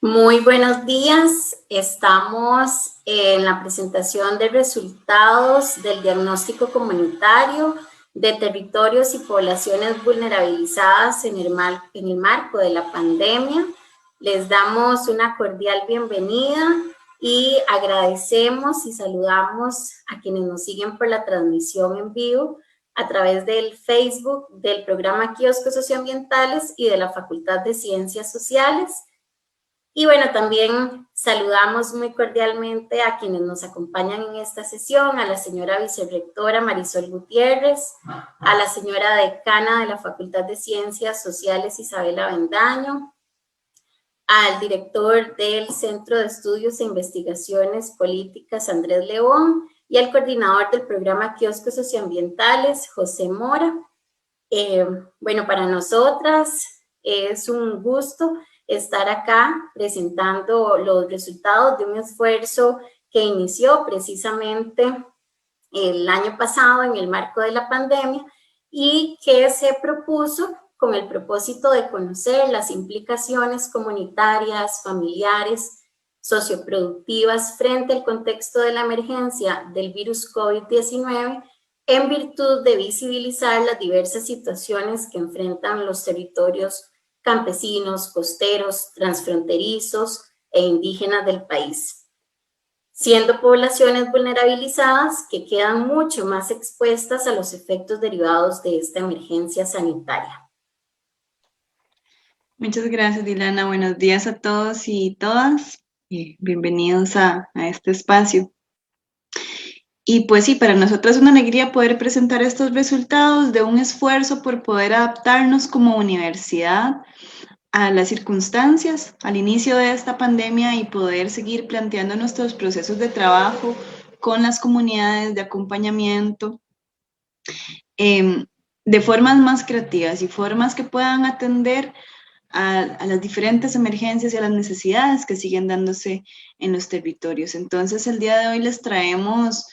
Muy buenos días. Estamos en la presentación de resultados del diagnóstico comunitario de territorios y poblaciones vulnerabilizadas en el marco de la pandemia. Les damos una cordial bienvenida y agradecemos y saludamos a quienes nos siguen por la transmisión en vivo a través del Facebook del programa Kioscos Socioambientales y de la Facultad de Ciencias Sociales. Y bueno, también saludamos muy cordialmente a quienes nos acompañan en esta sesión, a la señora vicerrectora Marisol Gutiérrez, a la señora decana de la Facultad de Ciencias Sociales Isabela Bendaño, al director del Centro de Estudios e Investigaciones Políticas Andrés León y al coordinador del programa Kioscos Socioambientales José Mora. Bueno, para nosotras es un gusto estar acá presentando los resultados de un esfuerzo que inició precisamente el año pasado en el marco de la pandemia y que se propuso con el propósito de conocer las implicaciones comunitarias, familiares, socioproductivas frente al contexto de la emergencia del virus COVID-19 en virtud de visibilizar las diversas situaciones que enfrentan los territorios campesinos, costeros, transfronterizos e indígenas del país, siendo poblaciones vulnerabilizadas que quedan mucho más expuestas a los efectos derivados de esta emergencia sanitaria. Muchas gracias, Dilana. Buenos días a todos y todas. Bienvenidos a este espacio. Y pues sí, para nosotros es una alegría poder presentar estos resultados de un esfuerzo por poder adaptarnos como universidad a las circunstancias al inicio de esta pandemia y poder seguir planteando nuestros procesos de trabajo con las comunidades de acompañamiento de formas más creativas y formas que puedan atender a las diferentes emergencias y a las necesidades que siguen dándose en los territorios. Entonces, el día de hoy les traemos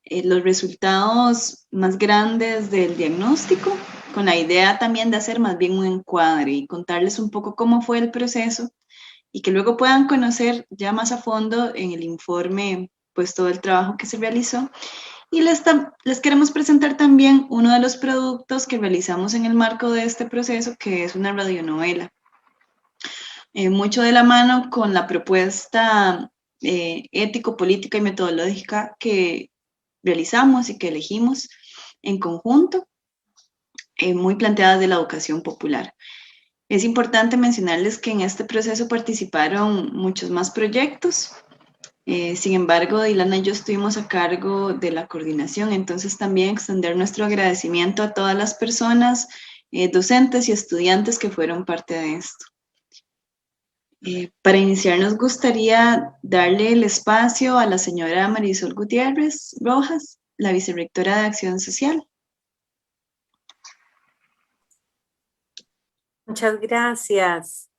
los resultados más grandes del diagnóstico, con la idea también de hacer más bien un encuadre y contarles un poco cómo fue el proceso y que luego puedan conocer ya más a fondo en el informe, pues todo el trabajo que se realizó. Y les queremos presentar también uno de los productos que realizamos en el marco de este proceso, que es una radionovela. Mucho de la mano con la propuesta ético, política y metodológica que realizamos y que elegimos en conjunto, muy planteadas de la educación popular. Es importante mencionarles que en este proceso participaron muchos más proyectos. Sin embargo, Dilana y yo estuvimos a cargo de la coordinación, entonces también extender nuestro agradecimiento a todas las personas, docentes y estudiantes que fueron parte de esto. Para iniciar nos gustaría darle el espacio a la señora Marisol Gutiérrez Rojas, la vicerrectora de Acción Social. Muchas gracias.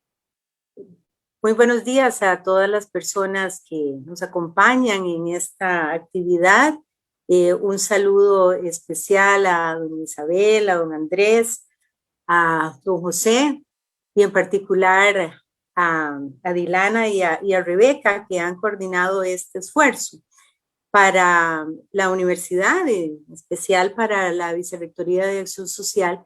Muy buenos días a todas las personas que nos acompañan en esta actividad. Un saludo especial a don Isabel, a don Andrés, a don José y en particular a Dilana y a Rebeca, que han coordinado este esfuerzo para la universidad, en especial para la Vicerrectoría de Acción Social.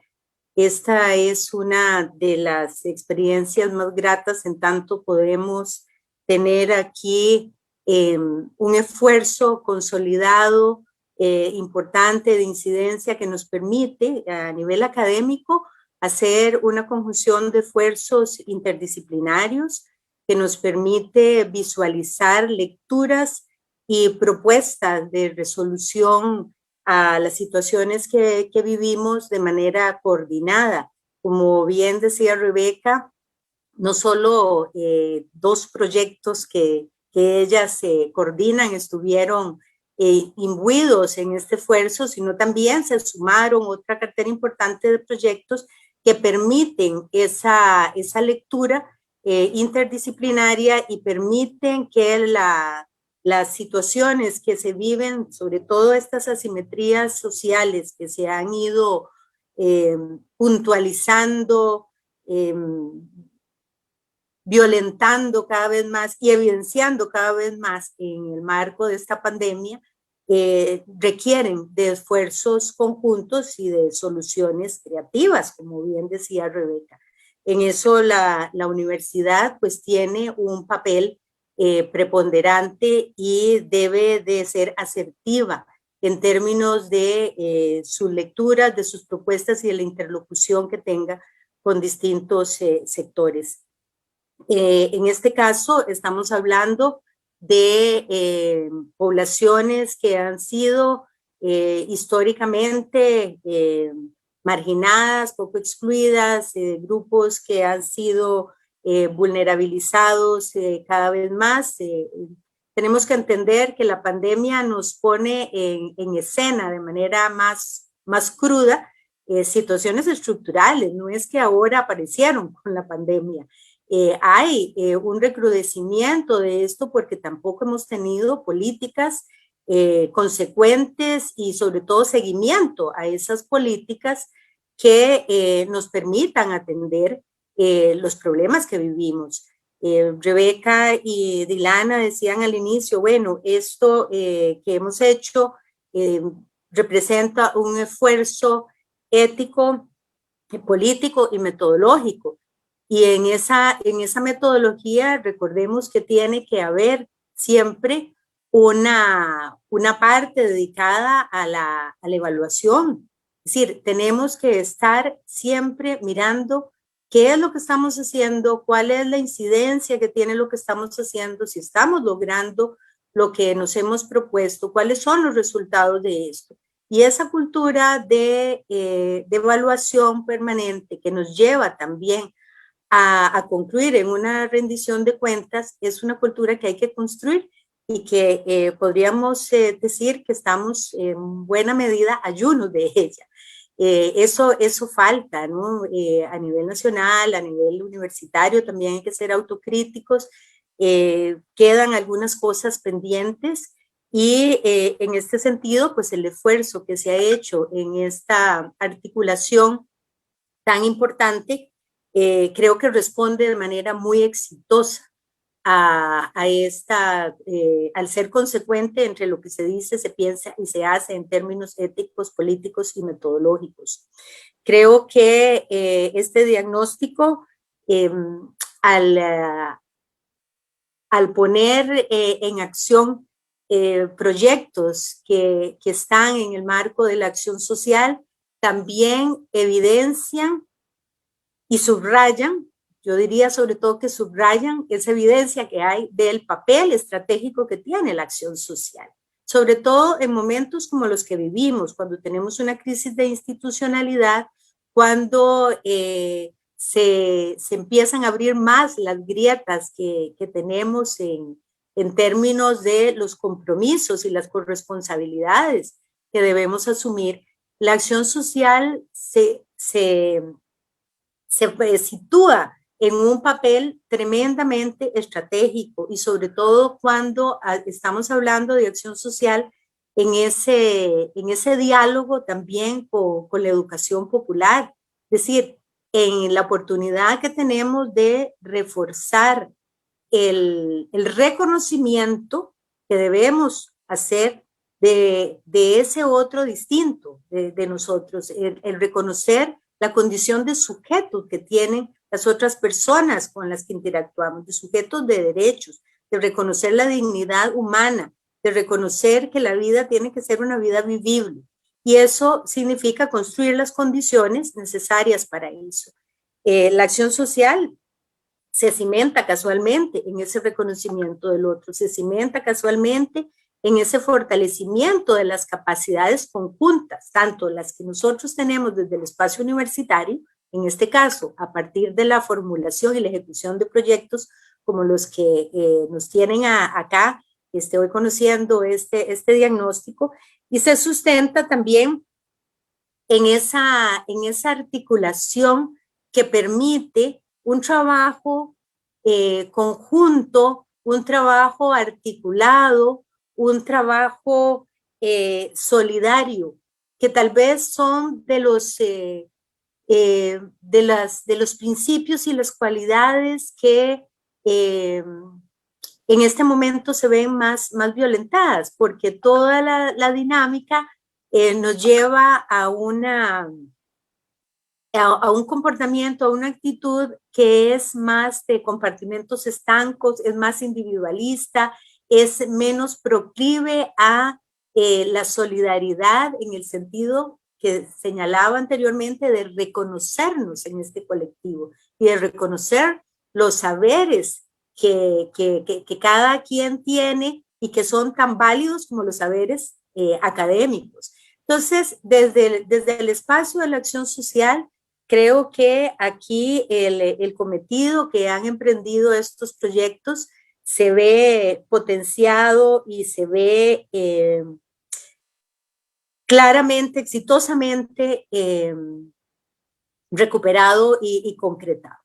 Esta es una de las experiencias más gratas en tanto podemos tener aquí un esfuerzo consolidado, importante de incidencia que nos permite a nivel académico hacer una conjunción de esfuerzos interdisciplinarios que nos permite visualizar lecturas y propuestas de resolución a las situaciones que vivimos de manera coordinada. Como bien decía Rebeca, no solo dos proyectos que ellas coordinan estuvieron imbuidos en este esfuerzo, sino también se sumaron otra cartera importante de proyectos que permiten esa lectura interdisciplinaria y permiten que las situaciones que se viven, sobre todo estas asimetrías sociales que se han ido puntualizando violentando cada vez más y evidenciando cada vez más en el marco de esta pandemia, requieren de esfuerzos conjuntos y de soluciones creativas, como bien decía Rebeca. En eso la universidad pues tiene un papel preponderante y debe de ser asertiva en términos de sus lecturas, de sus propuestas y de la interlocución que tenga con distintos sectores. En este caso estamos hablando de poblaciones que han sido históricamente marginadas, poco excluidas, grupos que han sido vulnerabilizados cada vez más. Tenemos que entender que la pandemia nos pone en escena de manera más cruda situaciones estructurales. No es que ahora aparecieron con la pandemia. Hay un recrudecimiento de esto porque tampoco hemos tenido políticas consecuentes y sobre todo seguimiento a esas políticas que nos permitan atender los problemas que vivimos. Rebeca y Dilana decían al inicio, bueno, esto que hemos hecho representa un esfuerzo ético, político y metodológico. Y en esa metodología recordemos que tiene que haber siempre una parte dedicada a la evaluación. Es decir, tenemos que estar siempre mirando qué es lo que estamos haciendo, cuál es la incidencia que tiene lo que estamos haciendo, si estamos logrando lo que nos hemos propuesto, cuáles son los resultados de esto. Y esa cultura de evaluación permanente que nos lleva también a concluir en una rendición de cuentas es una cultura que hay que construir y que podríamos decir que estamos en buena medida ayunos de ella. Eso falta, ¿no? A nivel nacional, a nivel universitario también hay que ser autocríticos. Quedan algunas cosas pendientes y en este sentido, pues el esfuerzo que se ha hecho en esta articulación tan importante creo que responde de manera muy exitosa al ser consecuente entre lo que se dice, se piensa y se hace en términos éticos, políticos y metodológicos. Creo que este diagnóstico, al poner en acción proyectos que están en el marco de la acción social, también evidencian y subrayan, yo diría sobre todo que subrayan esa evidencia que hay del papel estratégico que tiene la acción social, sobre todo en momentos como los que vivimos, cuando tenemos una crisis de institucionalidad, cuando se empiezan a abrir más las grietas que tenemos en términos de los compromisos y las corresponsabilidades que debemos asumir. La acción social se sitúa en un papel tremendamente estratégico y sobre todo cuando estamos hablando de acción social en ese diálogo también con la educación popular. Es decir, en la oportunidad que tenemos de reforzar el reconocimiento que debemos hacer de ese otro distinto de nosotros, el reconocer la condición de sujeto que tienen las otras personas con las que interactuamos, de sujetos de derechos, de reconocer la dignidad humana, de reconocer que la vida tiene que ser una vida vivible. Y eso significa construir las condiciones necesarias para eso. La acción social se cimenta casualmente en ese reconocimiento del otro, se cimenta casualmente en ese fortalecimiento de las capacidades conjuntas, tanto las que nosotros tenemos desde el espacio universitario, en este caso, a partir de la formulación y la ejecución de proyectos como los que nos tienen acá, hoy conociendo este diagnóstico, y se sustenta también en esa articulación que permite un trabajo conjunto, un trabajo articulado, un trabajo solidario, que tal vez son de los principios y las cualidades que en este momento se ven más violentadas, porque toda la dinámica nos lleva a un comportamiento, a una actitud que es más de compartimentos estancos, es más individualista, es menos proclive a la solidaridad en el sentido que señalaba anteriormente de reconocernos en este colectivo y de reconocer los saberes que cada quien tiene y que son tan válidos como los saberes académicos. Entonces, desde el espacio de la acción social, creo que aquí el cometido que han emprendido estos proyectos se ve potenciado y se ve claramente, exitosamente recuperado y concretado.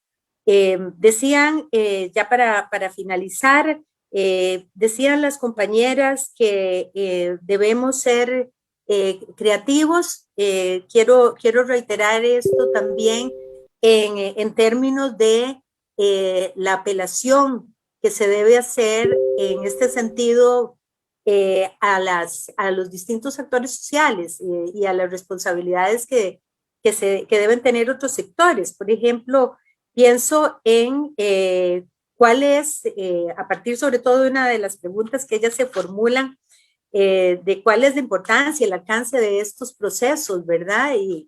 Decían, ya para finalizar, decían las compañeras que debemos ser creativos. Quiero reiterar esto también en términos de la apelación que se debe hacer en este sentido a los distintos actores sociales y a las responsabilidades que deben tener otros sectores. Por ejemplo, pienso en cuál es, a partir sobre todo de una de las preguntas que ellas se formulan, de cuál es la importancia, el alcance de estos procesos, ¿verdad? Y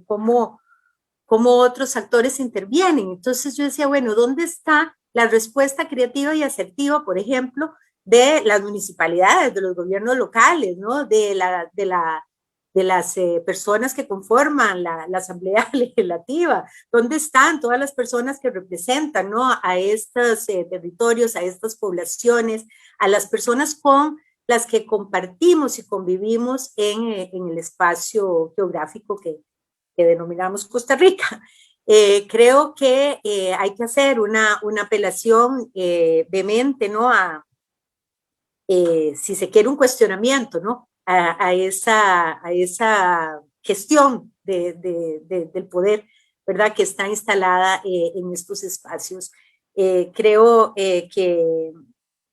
cómo otros actores intervienen. Entonces yo decía, bueno, ¿dónde está la respuesta creativa y asertiva, por ejemplo, de las municipalidades, de los gobiernos locales, ¿no? De las personas que conforman la Asamblea Legislativa? ¿Dónde están todas las personas que representan, ¿no? A estos territorios, a estas poblaciones, a las personas con las que compartimos y convivimos en el espacio geográfico que denominamos Costa Rica? Creo que hay que hacer una apelación vehemente, ¿no? Si se quiere, un cuestionamiento, ¿no? A esa gestión del poder, ¿verdad? Que está instalada en estos espacios. Creo que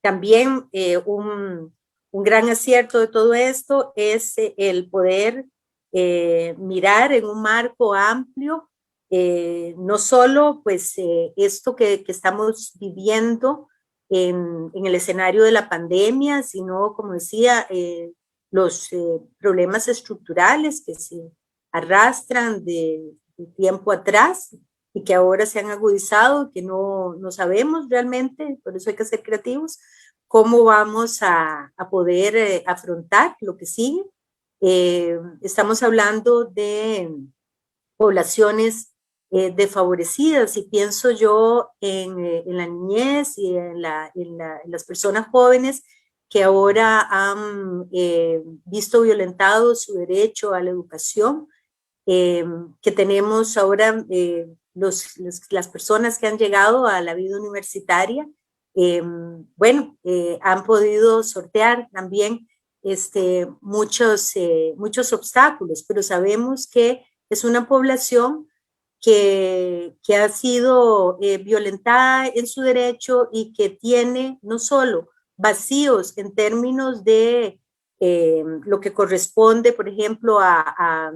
también un gran acierto de todo esto es el poder mirar en un marco amplio, no solo pues esto que estamos viviendo en el escenario de la pandemia, sino, como decía, los problemas estructurales que se arrastran de tiempo atrás y que ahora se han agudizado, que no sabemos realmente, por eso hay que ser creativos, cómo vamos a poder afrontar lo que sigue. Estamos hablando de poblaciones desfavorecidas, y pienso yo en la niñez y en las personas jóvenes que ahora han visto violentado su derecho a la educación, que tenemos ahora las personas que han llegado a la vida universitaria, han podido sortear también muchos obstáculos, pero sabemos que es una población que ha sido violentada en su derecho y que tiene no solo vacíos en términos de lo que corresponde, por ejemplo, a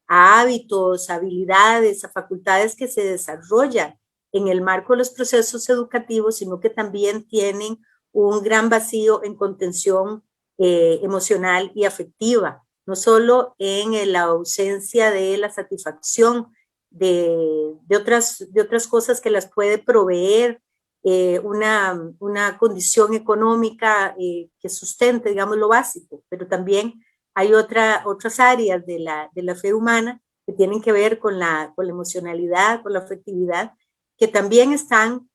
hábitos, habilidades, a facultades que se desarrollan en el marco de los procesos educativos, sino que también tienen un gran vacío en contención emocional y afectiva, no solo en la ausencia de la satisfacción de otras cosas que las puede proveer una condición económica que sustente, digamos, lo básico, pero también hay otras áreas de la fe humana que tienen que ver con la emocionalidad, con la afectividad, que también están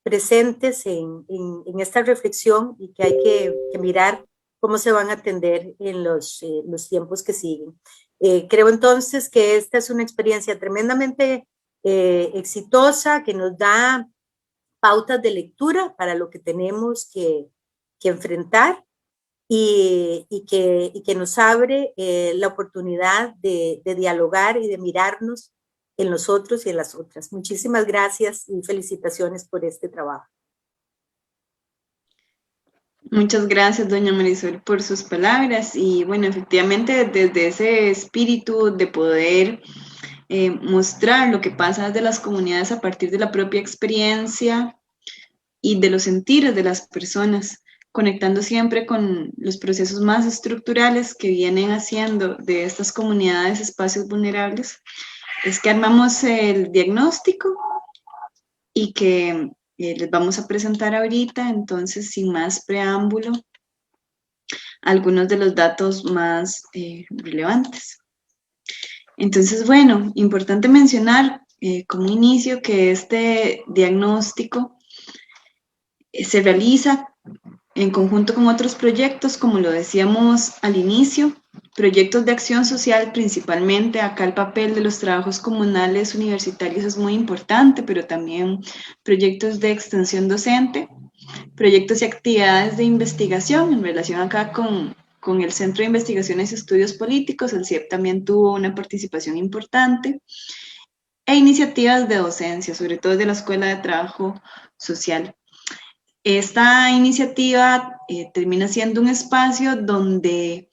presentes en esta reflexión y que hay que mirar cómo se van a atender en los tiempos que siguen. Creo entonces que esta es una experiencia tremendamente exitosa, que nos da pautas de lectura para lo que tenemos que enfrentar, y que nos abre la oportunidad de dialogar y de mirarnos en los otros y en las otras. Muchísimas gracias y felicitaciones por este trabajo. Muchas gracias, doña Marisol, por sus palabras. Y bueno, efectivamente, desde ese espíritu de poder mostrar lo que pasa desde las comunidades a partir de la propia experiencia y de los sentires de las personas, conectando siempre con los procesos más estructurales que vienen haciendo de estas comunidades espacios vulnerables, es que armamos el diagnóstico y que les vamos a presentar ahorita. Entonces, sin más preámbulo, algunos de los datos más relevantes. Entonces, bueno, importante mencionar como inicio que este diagnóstico se realiza en conjunto con otros proyectos, como lo decíamos al inicio, proyectos de acción social principalmente. Acá el papel de los trabajos comunales universitarios es muy importante, pero también proyectos de extensión docente, proyectos y actividades de investigación en relación acá con el Centro de Investigaciones y Estudios Políticos. El CIEP también tuvo una participación importante, e iniciativas de docencia, sobre todo de la Escuela de Trabajo Social. Esta iniciativa termina siendo un espacio donde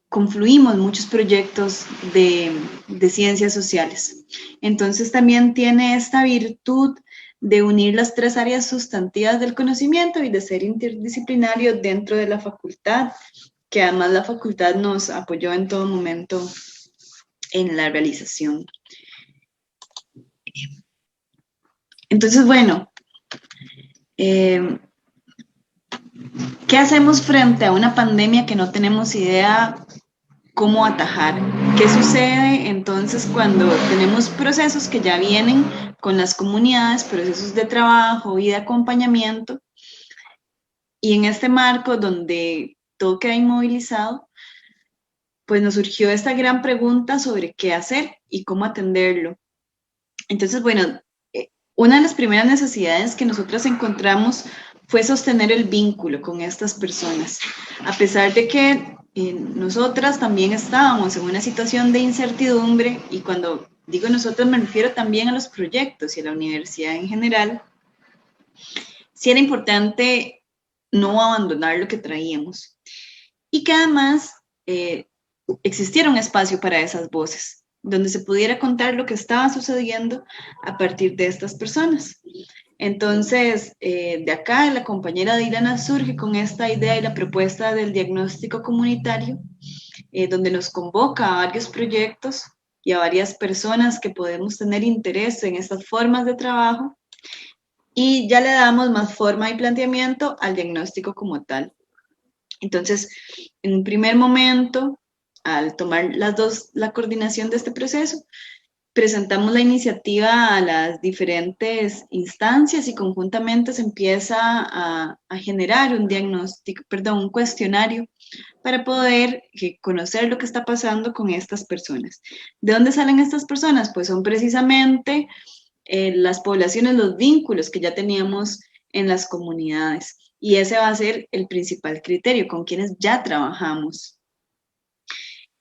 confluimos muchos proyectos de ciencias sociales. Entonces también tiene esta virtud de unir las tres áreas sustantivas del conocimiento y de ser interdisciplinario dentro de la facultad, que además la facultad nos apoyó en todo momento en la realización. Entonces, bueno, ¿qué hacemos frente a una pandemia que no tenemos idea cómo atajar? ¿Qué sucede entonces cuando tenemos procesos que ya vienen con las comunidades, procesos de trabajo y de acompañamiento, y en este marco donde todo queda inmovilizado, pues nos surgió esta gran pregunta sobre qué hacer y cómo atenderlo? Entonces, bueno, una de las primeras necesidades que nosotros encontramos fue sostener el vínculo con estas personas, a pesar de que nosotras también estábamos en una situación de incertidumbre, y cuando digo nosotros me refiero también a los proyectos y a la universidad en general. Sí era importante no abandonar lo que traíamos y que además existiera un espacio para esas voces, donde se pudiera contar lo que estaba sucediendo a partir de estas personas. Entonces, de acá la compañera Dilana surge con esta idea y la propuesta del diagnóstico comunitario, donde nos convoca a varios proyectos y a varias personas que podemos tener interés en estas formas de trabajo, y ya le damos más forma y planteamiento al diagnóstico como tal. Entonces, en un primer momento, al tomar la coordinación de este proceso, presentamos la iniciativa a las diferentes instancias y conjuntamente se empieza a generar un diagnóstico, un cuestionario para poder conocer lo que está pasando con estas personas. ¿De dónde salen estas personas? Pues son precisamente las poblaciones, los vínculos que ya teníamos en las comunidades, y ese va a ser el principal criterio, con quienes ya trabajamos.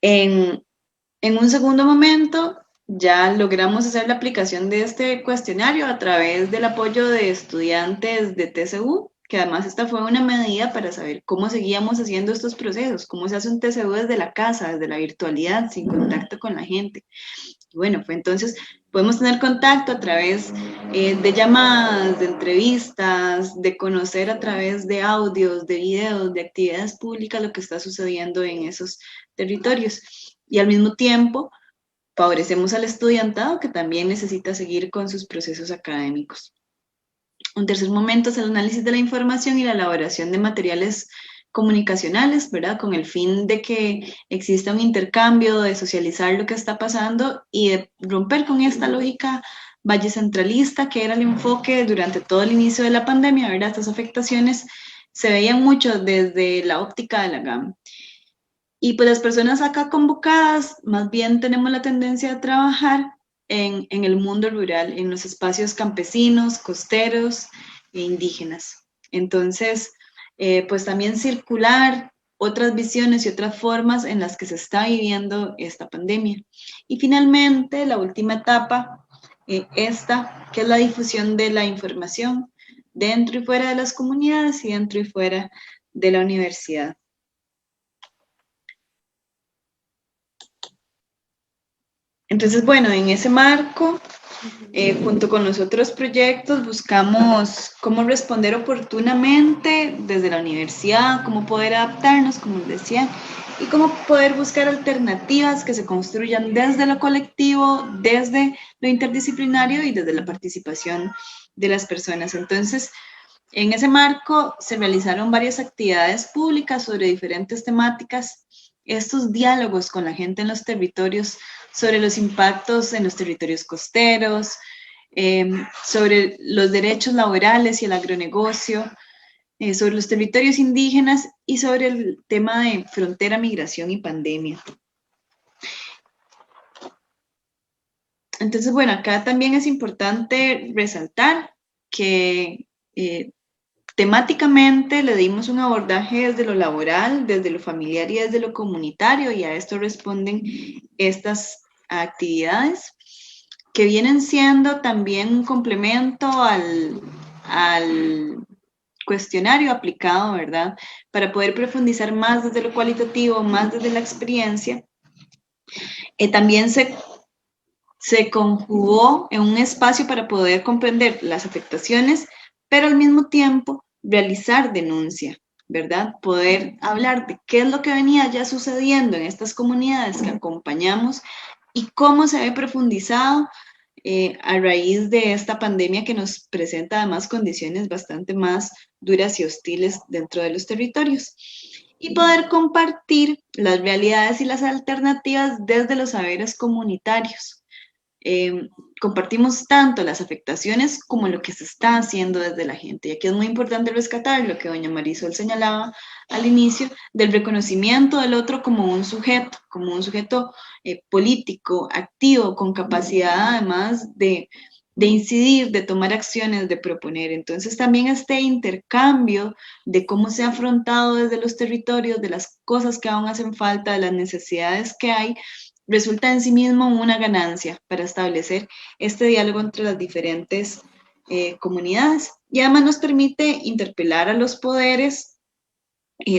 En un segundo momento, ya logramos hacer la aplicación de este cuestionario a través del apoyo de estudiantes de TCU, que además esta fue una medida para saber cómo seguíamos haciendo estos procesos, cómo se hace un TCU desde la casa, desde la virtualidad, sin contacto con la gente. Y bueno, pues entonces podemos tener contacto a través de llamadas, de entrevistas, de conocer a través de audios, de videos, de actividades públicas lo que está sucediendo en esos territorios. Y al mismo tiempo favorecemos al estudiantado, que también necesita seguir con sus procesos académicos. Un tercer momento es el análisis de la información y la elaboración de materiales comunicacionales, ¿verdad? Con el fin de que exista un intercambio, de socializar lo que está pasando y de romper con esta lógica valle centralista que era el enfoque durante todo el inicio de la pandemia, ¿verdad? Estas afectaciones se veían mucho desde la óptica de la GAM. Y pues las personas acá convocadas más bien tenemos la tendencia a trabajar en el mundo rural, en los espacios campesinos, costeros e indígenas. Entonces, pues también circular otras visiones y otras formas en las que se está viviendo esta pandemia. Y finalmente, la última etapa esta, que es la difusión de la información dentro y fuera de las comunidades y dentro y fuera de la universidad. Entonces, bueno, en ese marco, junto con los otros proyectos, buscamos cómo responder oportunamente desde la universidad, cómo poder adaptarnos, como les decía, y cómo poder buscar alternativas que se construyan desde lo colectivo, desde lo interdisciplinario y desde la participación de las personas. Entonces, en ese marco se realizaron varias actividades públicas sobre diferentes temáticas. Estos diálogos con la gente en los territorios sobre los impactos en los territorios costeros, sobre los derechos laborales y el agronegocio, sobre los territorios indígenas y sobre el tema de frontera, migración y pandemia. Entonces, bueno, acá también es importante resaltar que temáticamente le dimos un abordaje desde lo laboral, desde lo familiar y desde lo comunitario, y a esto responden estas actividades que vienen siendo también un complemento al cuestionario aplicado, ¿verdad? Para poder profundizar más desde lo cualitativo, más desde la experiencia. También se conjugó en un espacio para poder comprender las afectaciones, pero al mismo tiempo realizar denuncia, ¿verdad? Poder hablar de qué es lo que venía ya sucediendo en estas comunidades que acompañamos y cómo se ve profundizado a raíz de esta pandemia que nos presenta además condiciones bastante más duras y hostiles dentro de los territorios. Y poder compartir las realidades y las alternativas desde los saberes comunitarios. Compartimos tanto las afectaciones como lo que se está haciendo desde la gente. Y aquí es muy importante rescatar lo que doña Marisol señalaba al inicio, del reconocimiento del otro como un sujeto político, activo, con capacidad además de incidir, de tomar acciones, de proponer. Entonces también este intercambio de cómo se ha afrontado desde los territorios, de las cosas que aún hacen falta, de las necesidades que hay, resulta en sí mismo una ganancia para establecer este diálogo entre las diferentes comunidades. Y además nos permite interpelar a los poderes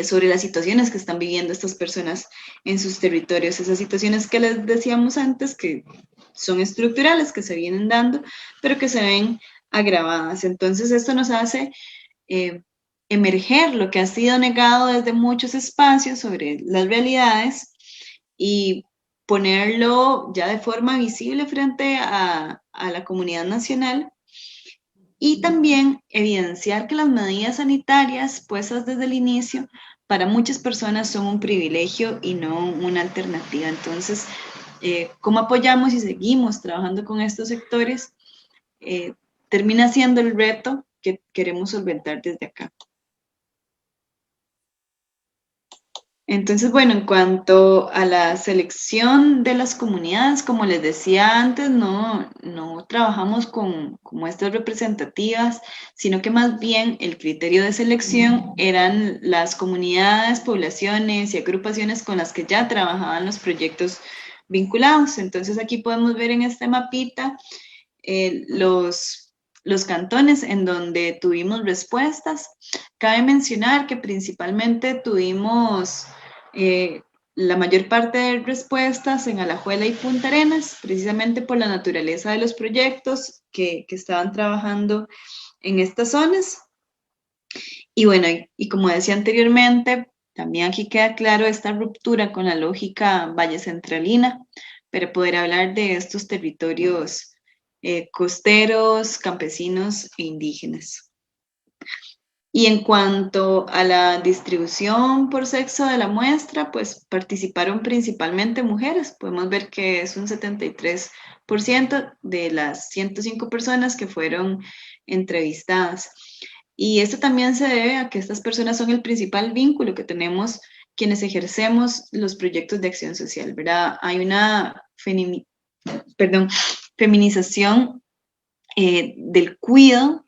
sobre las situaciones que están viviendo estas personas en sus territorios, esas situaciones que les decíamos antes que son estructurales, que se vienen dando, pero que se ven agravadas. Entonces esto nos hace emerger lo que ha sido negado desde muchos espacios sobre las realidades y ponerlo ya de forma visible frente a la comunidad nacional, y también evidenciar que las medidas sanitarias puestas desde el inicio para muchas personas son un privilegio y no una alternativa. Entonces, ¿cómo apoyamos y seguimos trabajando con estos sectores? Termina siendo el reto que queremos solventar desde acá. Entonces, bueno, en cuanto a la selección de las comunidades, como les decía antes, no trabajamos con muestras representativas, sino que más bien el criterio de selección eran las comunidades, poblaciones y agrupaciones con las que ya trabajaban los proyectos vinculados. Entonces, aquí podemos ver en este mapita los cantones en donde tuvimos respuestas. Cabe mencionar que principalmente tuvimos la mayor parte de respuestas en Alajuela y Punta Arenas, precisamente por la naturaleza de los proyectos que estaban trabajando en estas zonas. Y bueno, y como decía anteriormente, también aquí queda claro esta ruptura con la lógica valle centralina para poder hablar de estos territorios costeros, campesinos e indígenas. Y en cuanto a la distribución por sexo de la muestra, pues participaron principalmente mujeres. Podemos ver que es un 73% de las 105 personas que fueron entrevistadas. Y esto también se debe a que estas personas son el principal vínculo que tenemos quienes ejercemos los proyectos de acción social, ¿verdad? Hay una feminización del cuidado,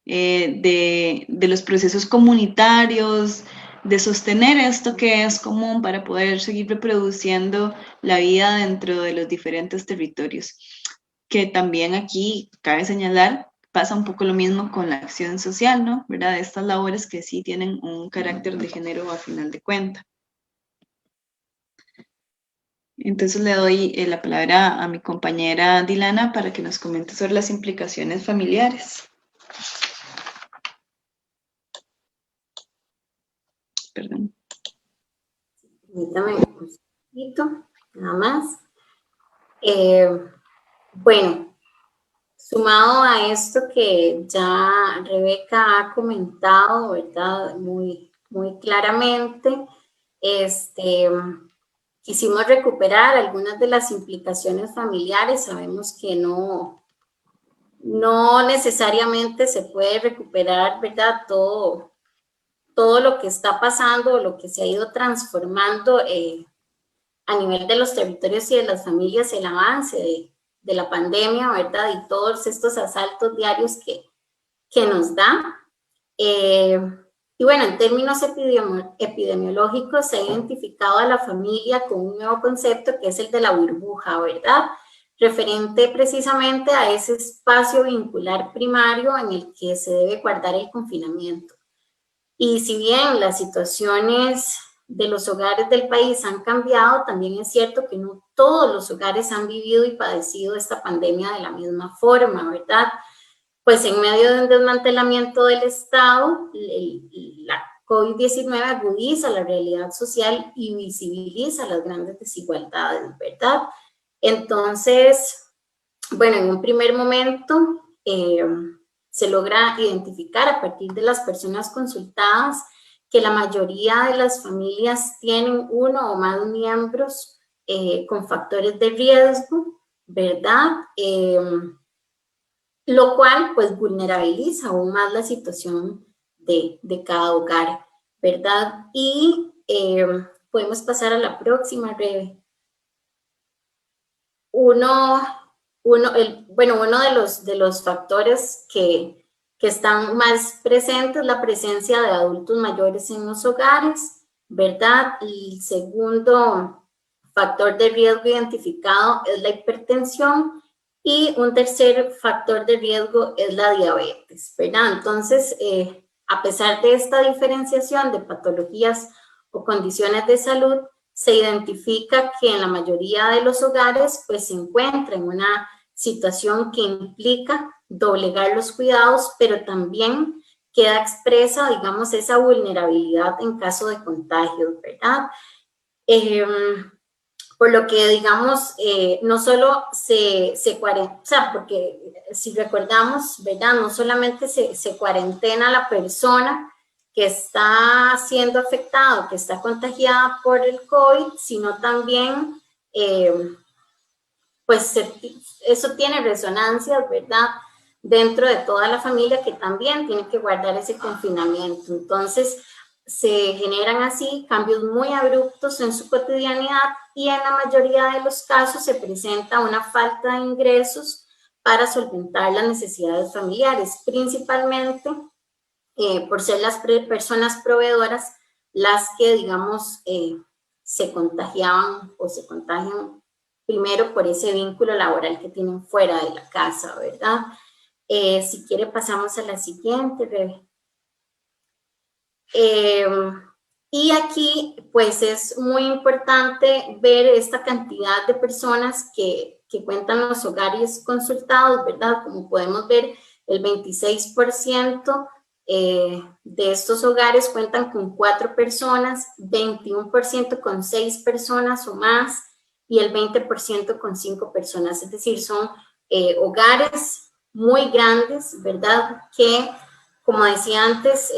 de los procesos comunitarios, de sostener esto que es común para poder seguir reproduciendo la vida dentro de los diferentes territorios. que también aquí cabe señalar, pasa un poco lo mismo con la acción social, ¿no? ¿Verdad? Estas labores que sí tienen un carácter de género a final de cuentas. Entonces le doy la palabra a mi compañera Dilana para que nos comente sobre las implicaciones familiares. Perdón. Permítame un poquito, nada más. Bueno, sumado a esto que ya Rebeca ha comentado, ¿verdad? Muy claramente, quisimos recuperar algunas de las implicaciones familiares. Sabemos que no necesariamente se puede recuperar, ¿verdad? Todo lo que está pasando, lo que se ha ido transformando a nivel de los territorios y de las familias, el avance de la pandemia, ¿verdad? Y todos estos asaltos diarios que nos da. Y bueno, en términos epidemiológicos se ha identificado a la familia con un nuevo concepto que es el de la burbuja, ¿verdad? Referente precisamente a ese espacio vincular primario en el que se debe guardar el confinamiento. Y si bien las situaciones de los hogares del país han cambiado, también es cierto que no todos los hogares han vivido y padecido esta pandemia de la misma forma, ¿verdad? Pues en medio de un desmantelamiento del Estado, la COVID-19 agudiza la realidad social y visibiliza las grandes desigualdades, ¿verdad? Entonces, bueno, en un primer momento se logra identificar a partir de las personas consultadas que la mayoría de las familias tienen uno o más miembros con factores de riesgo, ¿verdad? Lo cual pues vulnerabiliza aún más la situación de cada hogar, ¿verdad? Y podemos pasar a la próxima, Rebe. Uno de los factores que están más presentes es la presencia de adultos mayores en los hogares, ¿verdad? El segundo factor de riesgo identificado es la hipertensión y un tercer factor de riesgo es la diabetes, ¿verdad? Entonces, a pesar de esta diferenciación de patologías o condiciones de salud, se identifica que en la mayoría de los hogares pues se encuentra en una situación que implica doblegar los cuidados, pero también queda expresa, digamos, esa vulnerabilidad en caso de contagio, ¿verdad? Por lo que, digamos, no solo o sea, porque si recordamos, ¿verdad? No solamente se cuarentena la persona que está siendo afectada, que está contagiada por el COVID, sino también, pues, eso tiene resonancias, ¿verdad? Dentro de toda la familia que también tiene que guardar ese confinamiento. Entonces, se generan así cambios muy abruptos en su cotidianidad y en la mayoría de los casos se presenta una falta de ingresos para solventar las necesidades familiares, principalmente por ser las personas proveedoras las que, digamos, se contagiaban o se contagian primero por ese vínculo laboral que tienen fuera de la casa, ¿verdad? Si quiere pasamos a la siguiente, Rebe. Y aquí, pues es muy importante ver esta cantidad de personas que cuentan los hogares consultados, ¿verdad? Como podemos ver, el 26% de estos hogares cuentan con 4 personas, 21% con 6 personas o más y el 20% con 5 personas. Es decir, son hogares muy grandes, ¿verdad? Que, como decía antes,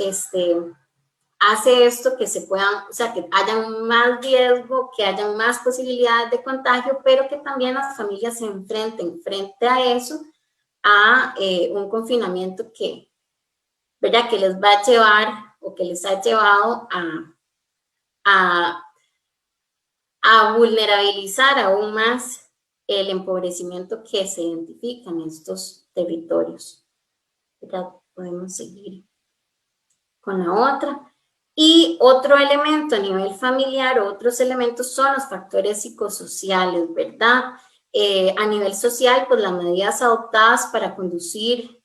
hace esto que se puedan, o sea, que haya más riesgo, que haya más posibilidades de contagio, pero que también las familias se enfrenten frente a eso, a un confinamiento que, ¿verdad? Que les va a llevar o que les ha llevado a vulnerabilizar aún más el empobrecimiento que se identifica en estos territorios. ¿Verdad? Podemos seguir con la otra. Y otro elemento a nivel familiar, otros elementos son los factores psicosociales, ¿verdad? A nivel social, pues las medidas adoptadas para conducir,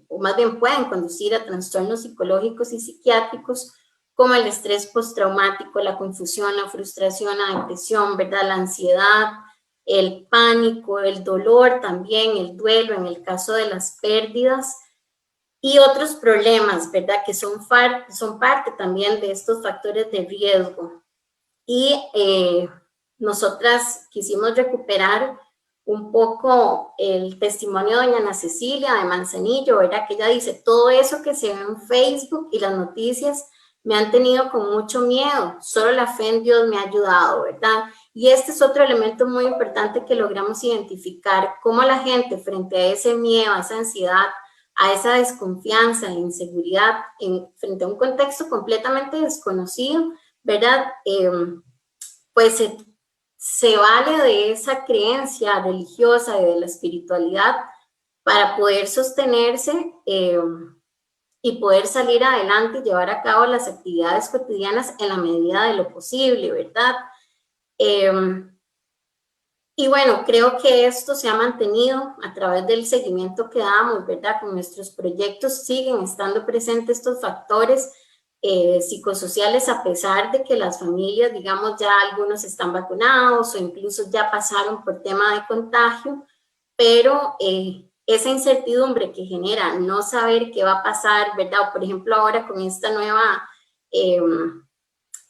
o más bien pueden conducir a trastornos psicológicos y psiquiátricos, como el estrés postraumático, la confusión, la frustración, la depresión, ¿verdad? La ansiedad, el pánico, el dolor también, el duelo en el caso de las pérdidas y otros problemas, ¿verdad? Que son parte también de estos factores de riesgo. Y nosotras quisimos recuperar un poco el testimonio de doña Ana Cecilia de Manzanillo, ¿verdad? Que ella dice, todo eso que se ve en Facebook y las noticias me han tenido con mucho miedo, solo la fe en Dios me ha ayudado, ¿verdad? Y este es otro elemento muy importante que logramos identificar, cómo la gente frente a ese miedo, a esa ansiedad, a esa desconfianza e inseguridad, frente a un contexto completamente desconocido, ¿verdad? Pues se vale de esa creencia religiosa y de la espiritualidad para poder sostenerse y poder salir adelante y llevar a cabo las actividades cotidianas en la medida de lo posible, ¿verdad? Y bueno, creo que esto se ha mantenido a través del seguimiento que damos, ¿verdad? Con nuestros proyectos siguen estando presentes estos factores psicosociales, a pesar de que las familias, digamos, ya algunos están vacunados o incluso ya pasaron por tema de contagio, pero esa incertidumbre que genera no saber qué va a pasar, ¿verdad? O por ejemplo ahora con esta nueva,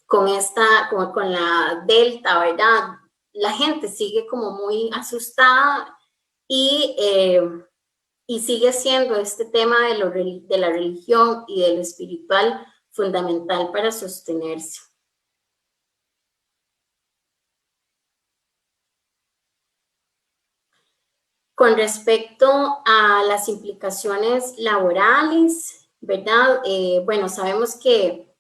con la Delta, ¿verdad? La gente sigue como muy asustada y sigue siendo este tema de la religión y de lo espiritual fundamental para sostenerse. Con respecto a las implicaciones laborales, ¿verdad? Bueno, sabemos que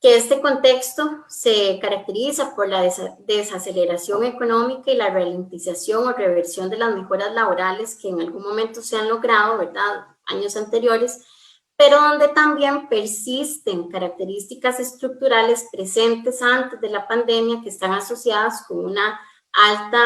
este contexto se caracteriza por la desaceleración económica y la ralentización o reversión de las mejoras laborales que en algún momento se han logrado, ¿verdad? Años anteriores, pero donde también persisten características estructurales presentes antes de la pandemia que están asociadas con una alta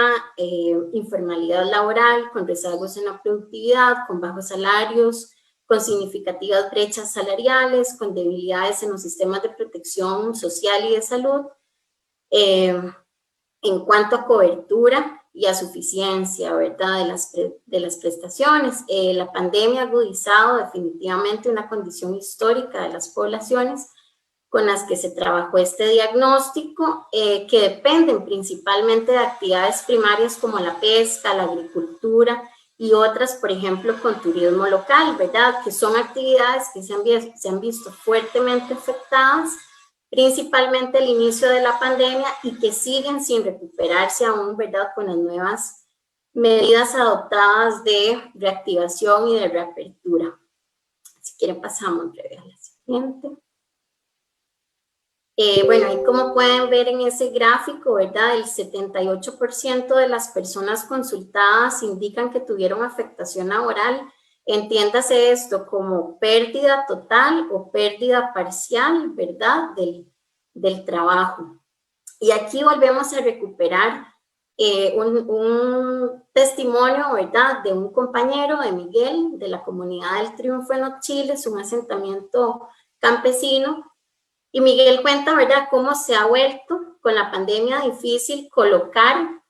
informalidad laboral, con rezagos en la productividad, con bajos salarios, con significativas brechas salariales, con debilidades en los sistemas de protección social y de salud, en cuanto a cobertura y a suficiencia, ¿verdad? De las prestaciones. La pandemia ha agudizado definitivamente una condición histórica de las poblaciones con las que se trabajó este diagnóstico, que dependen principalmente de actividades primarias como la pesca, la agricultura y otras, por ejemplo, con turismo local, ¿verdad? Que son actividades que se han visto fuertemente afectadas, principalmente al inicio de la pandemia y que siguen sin recuperarse aún, ¿verdad? Con las nuevas medidas adoptadas de reactivación y de reapertura. Si quieren pasamos breve a la siguiente. Bueno, y como pueden ver en ese gráfico, ¿verdad? El 78% de las personas consultadas indican que tuvieron afectación laboral. Entiéndase esto como pérdida total o pérdida parcial, ¿verdad? Del trabajo. Y aquí volvemos a recuperar un testimonio, ¿verdad? De un compañero de Miguel, de la comunidad del Triunfo en los Chiles, un asentamiento campesino. Y Miguel cuenta, ¿verdad?, cómo se ha vuelto con la pandemia difícil colocar,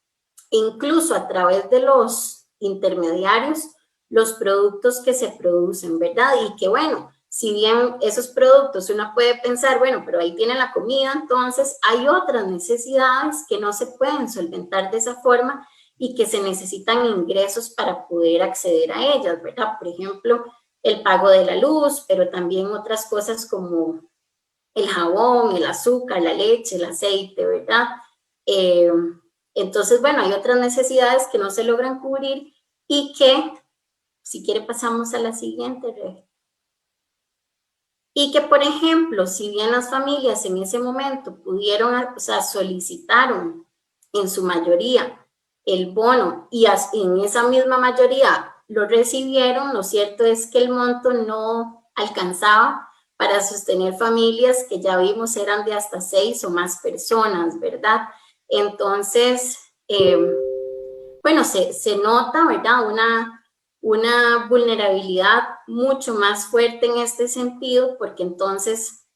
incluso a través de los intermediarios, los productos que se producen, ¿verdad? Y que, bueno, si bien esos productos uno puede pensar, bueno, pero ahí tiene la comida, entonces hay otras necesidades que no se pueden solventar de esa forma y que se necesitan ingresos para poder acceder a ellas, ¿verdad? Por ejemplo, el pago de la luz, pero también otras cosas como el jabón, el azúcar, la leche, el aceite, ¿verdad? Entonces, bueno, hay otras necesidades que no se logran cubrir y que, si quiere, pasamos a la siguiente. Y que, por ejemplo, si bien las familias en ese momento pudieron, o sea, solicitaron en su mayoría el bono y en esa misma mayoría lo recibieron, lo cierto es que el monto no alcanzaba para sostener familias que ya vimos eran de hasta 6 o más personas, ¿verdad? Entonces, bueno, se nota, ¿verdad? Una vulnerabilidad mucho más fuerte en este sentido, porque entonces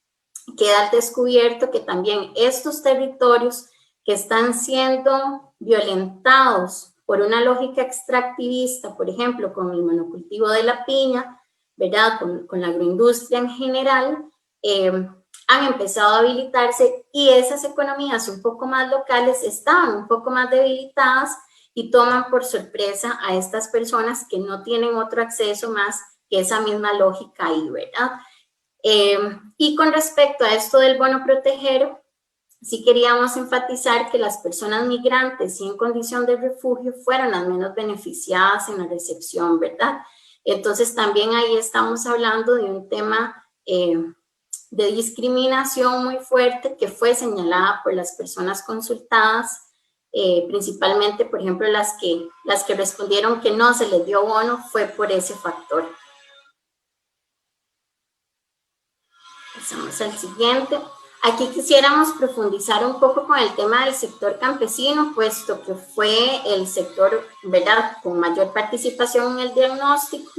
queda al descubierto que también estos territorios que están siendo violentados por una lógica extractivista, por ejemplo, con el monocultivo de la piña, ¿verdad? Con la agroindustria en general, han empezado a habilitarse y esas economías un poco más locales estaban un poco más debilitadas y toman por sorpresa a estas personas que no tienen otro acceso más que esa misma lógica ahí, ¿verdad? Y con respecto a esto del bono proteger, sí queríamos enfatizar que las personas migrantes y en condición de refugio fueron las menos beneficiadas en la recepción, ¿verdad? Entonces también ahí estamos hablando de un tema de discriminación muy fuerte que fue señalada por las personas consultadas, principalmente, por ejemplo, las que respondieron que no se les dio bono fue por ese factor. Pasamos al siguiente. Aquí quisiéramos profundizar un poco con el tema del sector campesino, puesto que fue el sector, ¿verdad?, con mayor participación en el diagnóstico,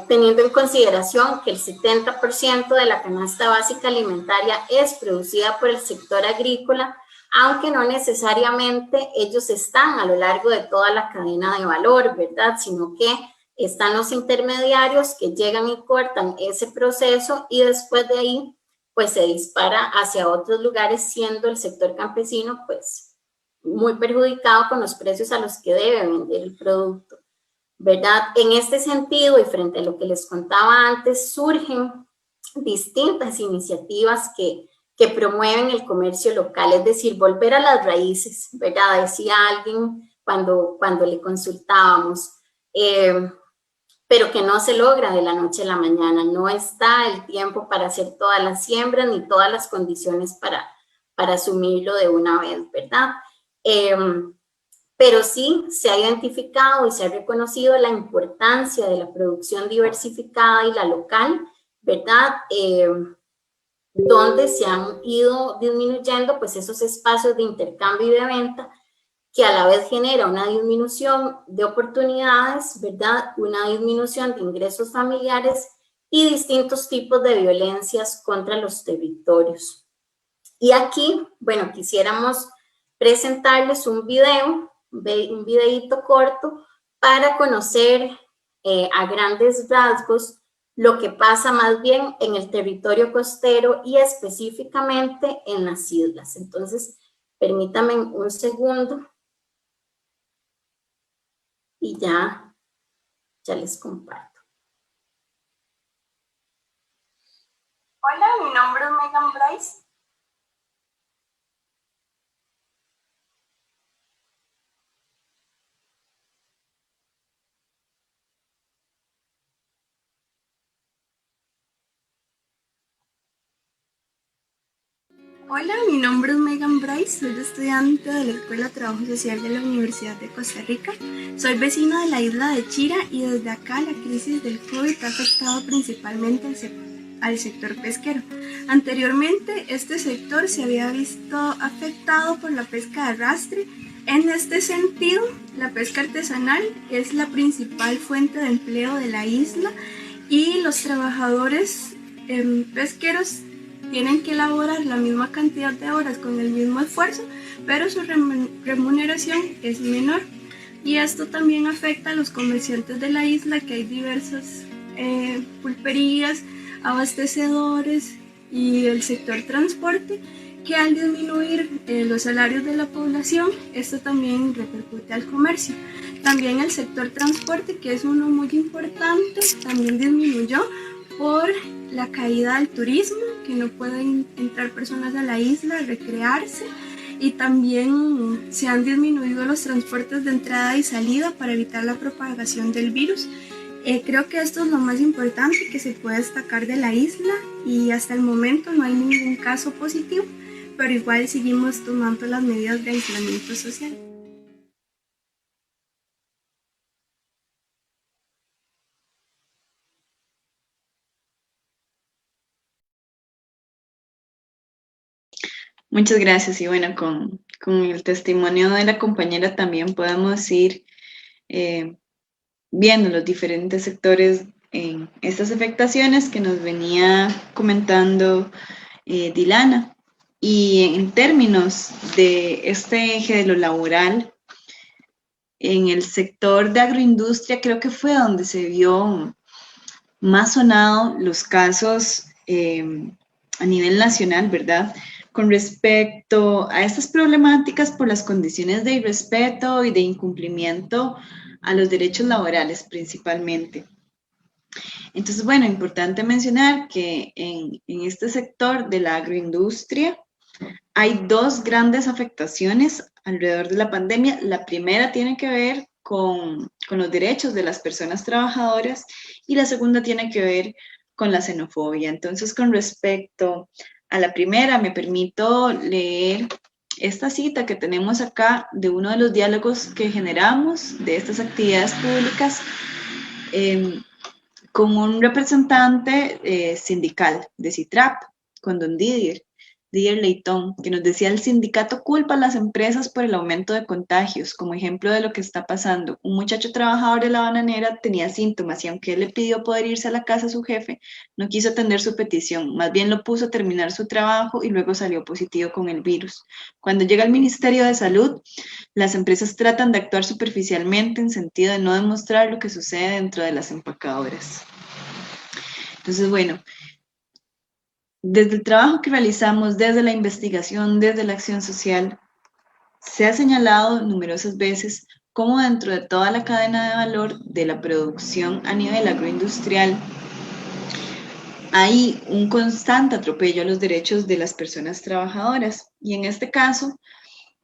teniendo en consideración que el 70% de la canasta básica alimentaria es producida por el sector agrícola, aunque no necesariamente ellos están a lo largo de toda la cadena de valor, ¿verdad?, sino que están los intermediarios que llegan y cortan ese proceso y después de ahí pues se dispara hacia otros lugares, siendo el sector campesino pues muy perjudicado con los precios a los que debe vender el producto, ¿verdad? En este sentido y frente a lo que les contaba antes, surgen distintas iniciativas que promueven el comercio local, es decir, volver a las raíces, ¿verdad? Decía alguien cuando le consultábamos, pero que no se logra de la noche a la mañana, no está el tiempo para hacer todas las siembras ni todas las condiciones para asumirlo de una vez, ¿verdad? Pero sí se ha identificado y se ha reconocido la importancia de la producción diversificada y la local, ¿verdad? Donde se han ido disminuyendo pues esos espacios de intercambio y de venta que a la vez genera una disminución de oportunidades, ¿verdad? Una disminución de ingresos familiares y distintos tipos de violencias contra los territorios. Y aquí, bueno, quisiéramos presentarles un videíto corto para conocer a grandes rasgos lo que pasa más bien en el territorio costero y específicamente en las islas. Entonces, permítanme un segundo y ya les comparto. Hola, mi nombre es Megan Bryce. Hola, mi nombre es Megan Bryce, soy estudiante de la Escuela de Trabajo Social de la Universidad de Costa Rica. Soy vecina de la isla de Chira y desde acá la crisis del COVID ha afectado principalmente al sector pesquero. Anteriormente, este sector se había visto afectado por la pesca de arrastre. En este sentido, la pesca artesanal es la principal fuente de empleo de la isla y los trabajadores pesqueros tienen que elaborar la misma cantidad de horas con el mismo esfuerzo, pero su remuneración es menor. Y esto también afecta a los comerciantes de la isla, que hay diversas pulperías, abastecedores y el sector transporte, que al disminuir los salarios de la población, esto también repercute al comercio. También el sector transporte, que es uno muy importante, también disminuyó por la caída del turismo, que no pueden entrar personas a la isla a recrearse, y también se han disminuido los transportes de entrada y salida para evitar la propagación del virus. Creo que esto es lo más importante que se puede destacar de la isla y hasta el momento no hay ningún caso positivo, pero igual seguimos tomando las medidas de aislamiento social. Muchas gracias. Y bueno, con el testimonio de la compañera también podemos ir viendo los diferentes sectores en estas afectaciones que nos venía comentando Dilana. Y en términos de este eje de lo laboral, en el sector de agroindustria creo que fue donde se vio más sonado los casos a nivel nacional, ¿verdad? Con respecto a estas problemáticas por las condiciones de irrespeto y de incumplimiento a los derechos laborales principalmente. Entonces, bueno, importante mencionar que en este sector de la agroindustria hay dos grandes afectaciones alrededor de la pandemia. La primera tiene que ver con los derechos de las personas trabajadoras y la segunda tiene que ver con la xenofobia. Entonces, con respecto a la primera, me permito leer esta cita que tenemos acá de uno de los diálogos que generamos de estas actividades públicas con un representante sindical de CITRAP, con don Didier Leitón, que nos decía: el sindicato culpa a las empresas por el aumento de contagios, como ejemplo de lo que está pasando. Un muchacho trabajador de la bananera tenía síntomas y aunque él le pidió poder irse a la casa a su jefe, no quiso atender su petición, más bien lo puso a terminar su trabajo y luego salió positivo con el virus. Cuando llega al Ministerio de Salud, las empresas tratan de actuar superficialmente en sentido de no demostrar lo que sucede dentro de las empacadoras. Entonces, bueno, desde el trabajo que realizamos, desde la investigación, desde la acción social, se ha señalado numerosas veces cómo dentro de toda la cadena de valor de la producción a nivel agroindustrial hay un constante atropello a los derechos de las personas trabajadoras. Y en este caso,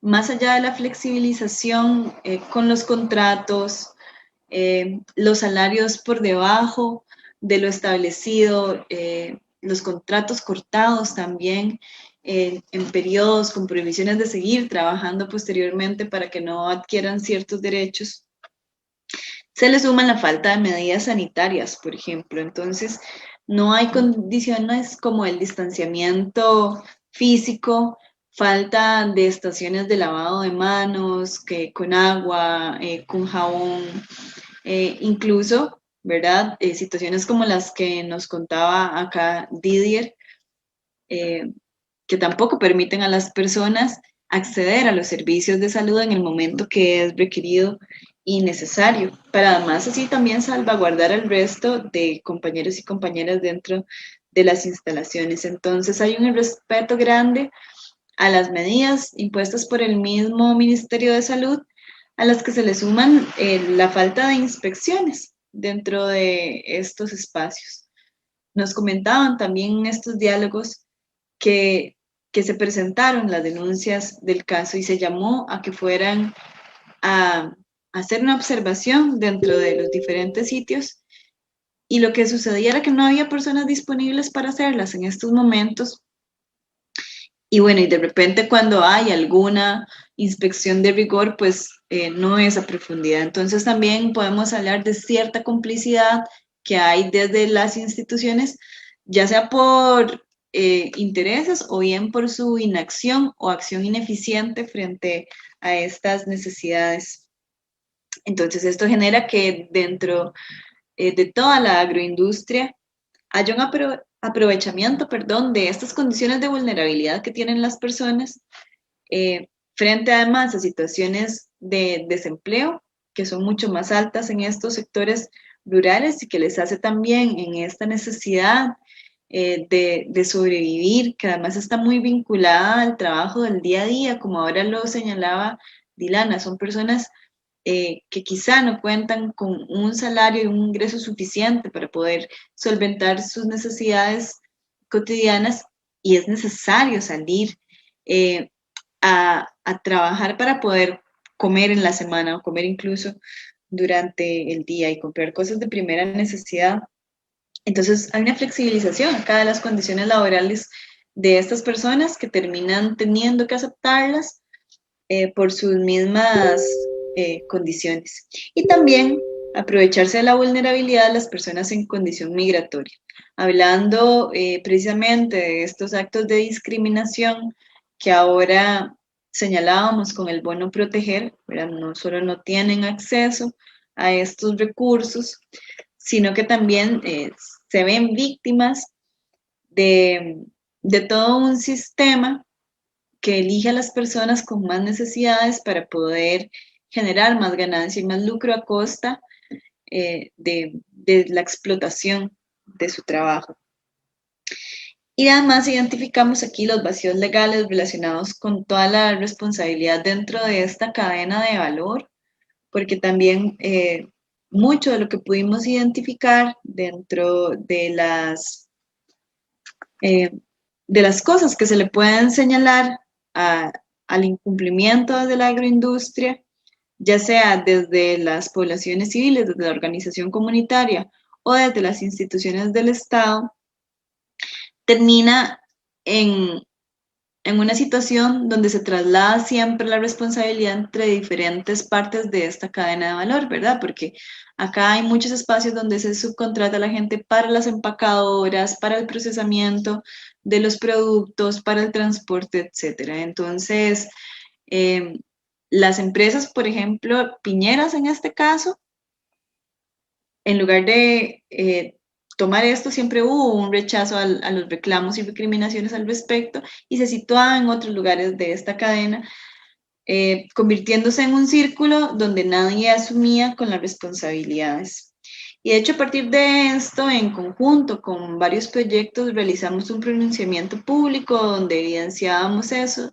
más allá de la flexibilización con los contratos, los salarios por debajo de lo establecido, los contratos cortados también en periodos con prohibiciones de seguir trabajando posteriormente para que no adquieran ciertos derechos. Se le suma la falta de medidas sanitarias, por ejemplo. Entonces, no hay condiciones como el distanciamiento físico, falta de estaciones de lavado de manos, que con agua, con jabón, incluso, ¿verdad? Situaciones como las que nos contaba acá Didier, que tampoco permiten a las personas acceder a los servicios de salud en el momento que es requerido y necesario, para además así también salvaguardar al resto de compañeros y compañeras dentro de las instalaciones. Entonces hay un irrespeto grande a las medidas impuestas por el mismo Ministerio de Salud, a las que se le suman la falta de inspecciones dentro de estos espacios. Nos comentaban también en estos diálogos que se presentaron las denuncias del caso y se llamó a que fueran a hacer una observación dentro de los diferentes sitios, y lo que sucedía era que no había personas disponibles para hacerlas en estos momentos. Y bueno, y de repente cuando hay alguna inspección de rigor, pues no es a profundidad. Entonces también podemos hablar de cierta complicidad que hay desde las instituciones, ya sea por intereses o bien por su inacción o acción ineficiente frente a estas necesidades. Entonces esto genera que dentro de toda la agroindustria haya un aprovechamiento, de estas condiciones de vulnerabilidad que tienen las personas frente además a situaciones de desempleo que son mucho más altas en estos sectores rurales y que les hace también en esta necesidad de sobrevivir, que además está muy vinculada al trabajo del día a día, como ahora lo señalaba Dilana. Son personas que quizá no cuentan con un salario y un ingreso suficiente para poder solventar sus necesidades cotidianas, y es necesario salir a trabajar para poder comer en la semana o comer incluso durante el día y comprar cosas de primera necesidad. Entonces hay una flexibilización acá de las condiciones laborales de estas personas que terminan teniendo que aceptarlas por sus mismas condiciones. Y también aprovecharse de la vulnerabilidad de las personas en condición migratoria. Hablando precisamente de estos actos de discriminación que ahora señalábamos con el bono proteger, ¿verdad? No solo no tienen acceso a estos recursos, sino que también se ven víctimas de todo un sistema que elige a las personas con más necesidades para poder generar más ganancia y más lucro a costa de la explotación de su trabajo. Y además identificamos aquí los vacíos legales relacionados con toda la responsabilidad dentro de esta cadena de valor, porque también mucho de lo que pudimos identificar dentro de las cosas que se le pueden señalar al incumplimiento de la agroindustria, ya sea desde las poblaciones civiles, desde la organización comunitaria o desde las instituciones del Estado, termina en una situación donde se traslada siempre la responsabilidad entre diferentes partes de esta cadena de valor, ¿verdad? Porque acá hay muchos espacios donde se subcontrata a la gente para las empacadoras, para el procesamiento de los productos, para el transporte, etcétera. Entonces, las empresas, por ejemplo, piñeras en este caso, en lugar de tomar esto, siempre hubo un rechazo a los reclamos y recriminaciones al respecto y se situaba en otros lugares de esta cadena, convirtiéndose en un círculo donde nadie asumía con las responsabilidades. Y de hecho, a partir de esto, en conjunto con varios proyectos, realizamos un pronunciamiento público donde evidenciábamos eso,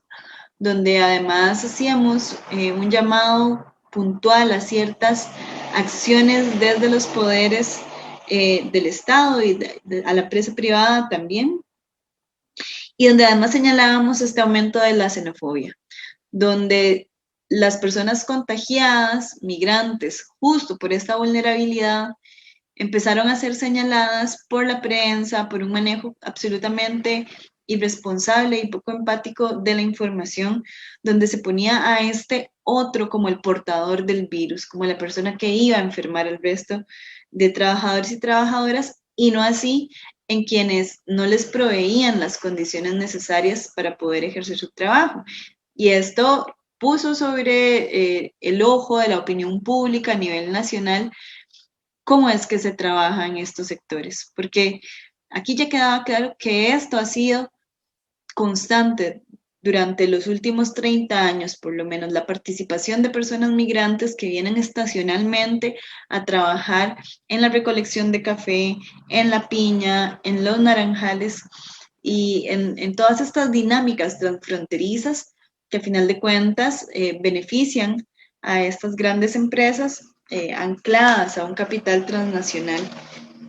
donde además hacíamos un llamado puntual a ciertas acciones desde los poderes del Estado y a la empresa privada también, y donde además señalábamos este aumento de la xenofobia, donde las personas contagiadas, migrantes, justo por esta vulnerabilidad, empezaron a ser señaladas por la prensa, por un manejo absolutamente irresponsable y poco empático de la información, donde se ponía a este otro como el portador del virus, como la persona que iba a enfermar al resto de trabajadores y trabajadoras, y no así en quienes no les proveían las condiciones necesarias para poder ejercer su trabajo. Y esto puso sobre el ojo de la opinión pública a nivel nacional cómo es que se trabaja en estos sectores, porque aquí ya quedaba claro que esto ha sido constante durante los últimos 30 años, por lo menos, la participación de personas migrantes que vienen estacionalmente a trabajar en la recolección de café, en la piña, en los naranjales y en todas estas dinámicas transfronterizas que a final de cuentas benefician a estas grandes empresas ancladas a un capital transnacional,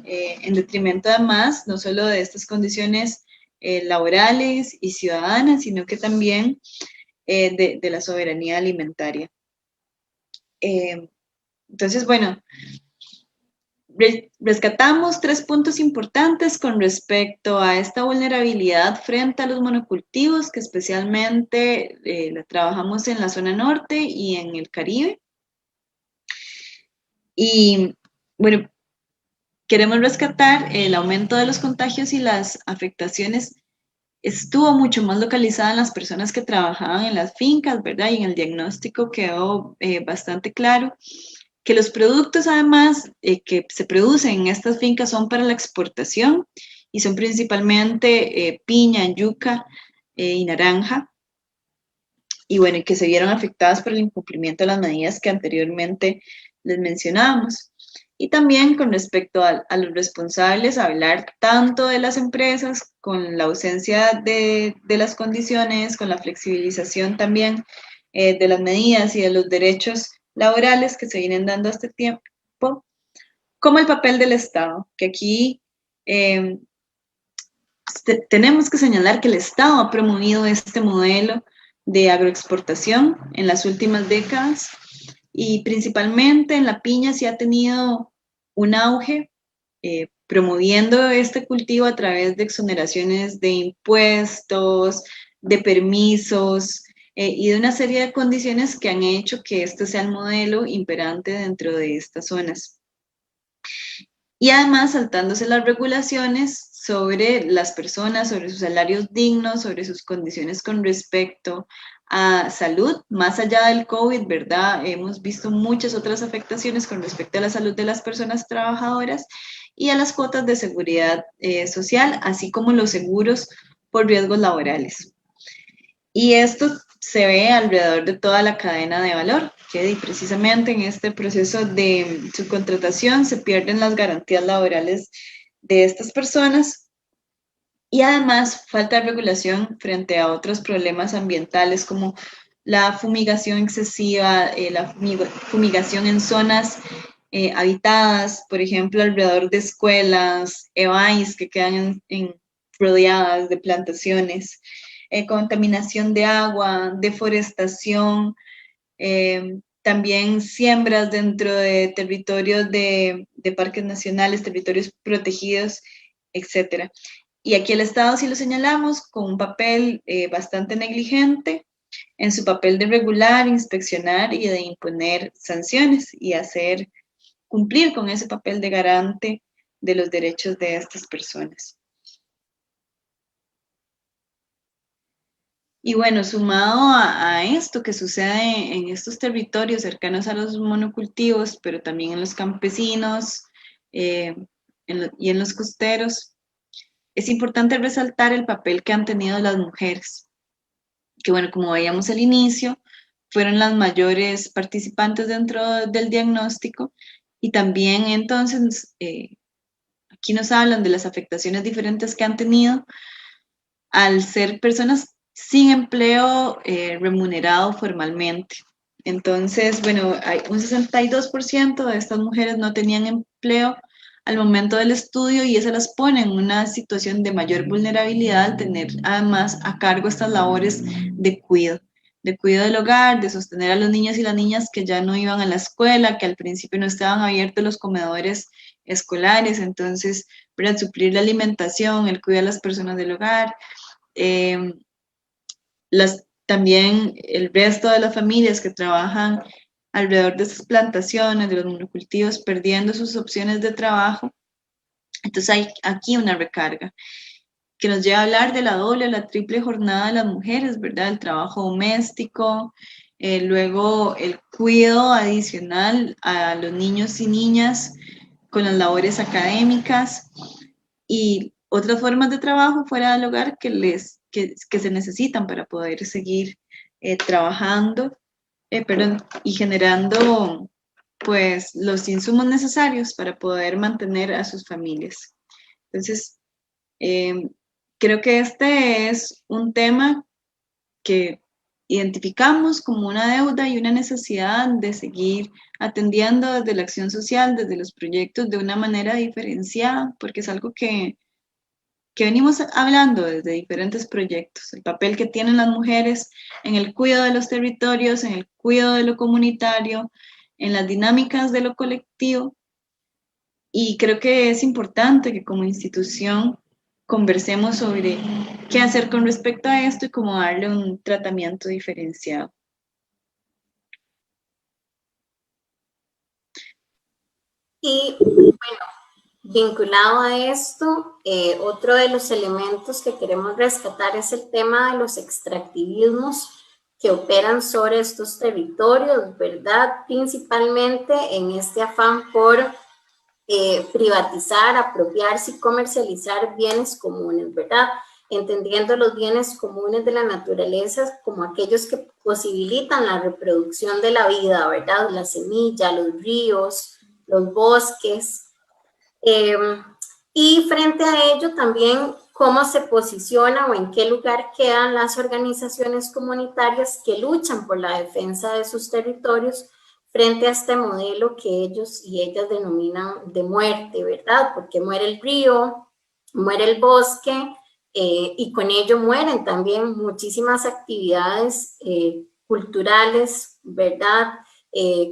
en detrimento además no solo de estas condiciones laborales y ciudadanas, sino que también de la soberanía alimentaria. Entonces, bueno, rescatamos 3 puntos importantes con respecto a esta vulnerabilidad frente a los monocultivos, que especialmente la trabajamos en la zona norte y en el Caribe. Y bueno, queremos rescatar el aumento de los contagios y las afectaciones. Estuvo mucho más localizada en las personas que trabajaban en las fincas, ¿verdad? Y en el diagnóstico quedó bastante claro que los productos además que se producen en estas fincas son para la exportación y son principalmente piña, yuca y naranja. Y bueno, que se vieron afectadas por el incumplimiento de las medidas que anteriormente les mencionábamos. Y también con respecto a los responsables, hablar tanto de las empresas con la ausencia de las condiciones, con la flexibilización también de las medidas y de los derechos laborales que se vienen dando a este tiempo, como el papel del Estado, que aquí tenemos que señalar que el Estado ha promovido este modelo de agroexportación en las últimas décadas, y principalmente en la piña sí ha tenido un auge, promoviendo este cultivo a través de exoneraciones de impuestos, de permisos y de una serie de condiciones que han hecho que este sea el modelo imperante dentro de estas zonas. Y además, saltándose las regulaciones, sobre las personas, sobre sus salarios dignos, sobre sus condiciones con respecto a salud, más allá del COVID, ¿verdad? Hemos visto muchas otras afectaciones con respecto a la salud de las personas trabajadoras y a las cuotas de seguridad social, así como los seguros por riesgos laborales. Y esto se ve alrededor de toda la cadena de valor, que precisamente en este proceso de subcontratación se pierden las garantías laborales de estas personas y además falta regulación frente a otros problemas ambientales como la fumigación excesiva, la fumigación en zonas habitadas, por ejemplo, alrededor de escuelas, EVAIS que quedan rodeadas de plantaciones, contaminación de agua, deforestación, también siembras dentro de territorios de parques nacionales, territorios protegidos, etc. Y aquí el Estado sí lo señalamos con un papel bastante negligente en su papel de regular, inspeccionar y de imponer sanciones y hacer cumplir con ese papel de garante de los derechos de estas personas. Y bueno, sumado a esto que sucede en estos territorios cercanos a los monocultivos, pero también en los campesinos y en los costeros, es importante resaltar el papel que han tenido las mujeres, que bueno, como veíamos al inicio, fueron las mayores participantes dentro del diagnóstico y también entonces aquí nos hablan de las afectaciones diferentes que han tenido al ser personas sin empleo remunerado formalmente. Entonces, bueno, hay un 62% de estas mujeres no tenían empleo al momento del estudio y eso las pone en una situación de mayor vulnerabilidad al tener además a cargo estas labores de cuidado del hogar, de sostener a los niños y las niñas que ya no iban a la escuela, que al principio no estaban abiertos los comedores escolares, entonces, para suplir la alimentación, el cuidado de las personas del hogar, también el resto de las familias que trabajan alrededor de estas plantaciones, de los monocultivos, perdiendo sus opciones de trabajo. Entonces hay aquí una recarga que nos lleva a hablar de la doble o la triple jornada de las mujeres, ¿verdad? El trabajo doméstico, luego el cuidado adicional a los niños y niñas con las labores académicas y otras formas de trabajo fuera del hogar que se necesitan para poder seguir trabajando y generando pues los insumos necesarios para poder mantener a sus familias. Entonces, creo que este es un tema que identificamos como una deuda y una necesidad de seguir atendiendo desde la acción social, desde los proyectos de una manera diferenciada, porque es algo que venimos hablando desde diferentes proyectos, el papel que tienen las mujeres en el cuidado de los territorios, en el cuidado de lo comunitario, en las dinámicas de lo colectivo, y creo que es importante que como institución conversemos sobre qué hacer con respecto a esto y cómo darle un tratamiento diferenciado. Y bueno, vinculado a esto, otro de los elementos que queremos rescatar es el tema de los extractivismos que operan sobre estos territorios, ¿verdad? Principalmente en este afán por privatizar, apropiarse y comercializar bienes comunes, ¿verdad? Entendiendo los bienes comunes de la naturaleza como aquellos que posibilitan la reproducción de la vida, ¿verdad? La semilla, los ríos, los bosques. Y frente a ello también cómo se posiciona o en qué lugar quedan las organizaciones comunitarias que luchan por la defensa de sus territorios frente a este modelo que ellos y ellas denominan de muerte, ¿verdad? Porque muere el río, muere el bosque y con ello mueren también muchísimas actividades culturales, ¿verdad?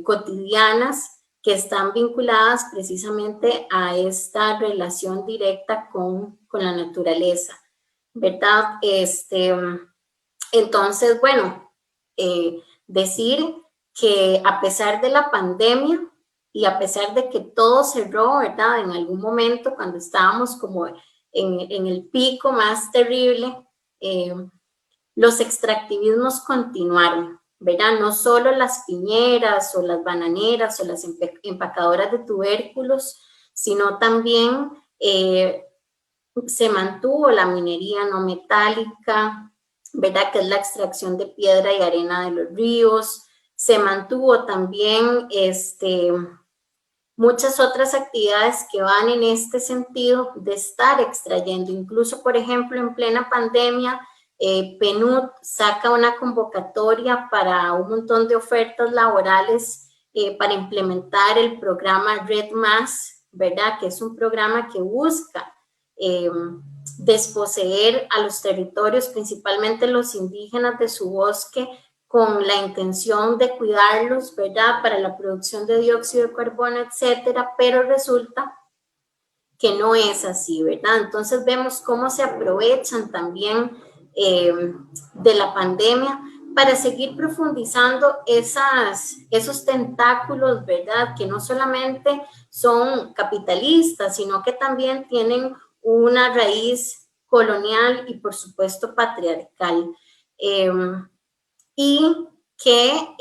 Cotidianas que están vinculadas precisamente a esta relación directa con la naturaleza, ¿verdad? Entonces, bueno, decir que a pesar de la pandemia y a pesar de que todo cerró, ¿verdad? En algún momento cuando estábamos como en el pico más terrible, los extractivismos continuaron, ¿verdad? No solo las piñeras o las bananeras o las empacadoras de tubérculos, sino también se mantuvo la minería no metálica, ¿verdad? Que es la extracción de piedra y arena de los ríos. Se mantuvo también muchas otras actividades que van en este sentido de estar extrayendo. Incluso, por ejemplo, en plena pandemia, PNUD saca una convocatoria para un montón de ofertas laborales para implementar el programa Red Más, ¿verdad? Que es un programa que busca desposeer a los territorios, principalmente los indígenas, de su bosque, con la intención de cuidarlos, ¿verdad? Para la producción de dióxido de carbono, etcétera, pero resulta que no es así, ¿verdad? Entonces vemos cómo se aprovechan también de la pandemia para seguir profundizando esos tentáculos, ¿verdad? Que no solamente son capitalistas, sino que también tienen una raíz colonial y, por supuesto, patriarcal. Y que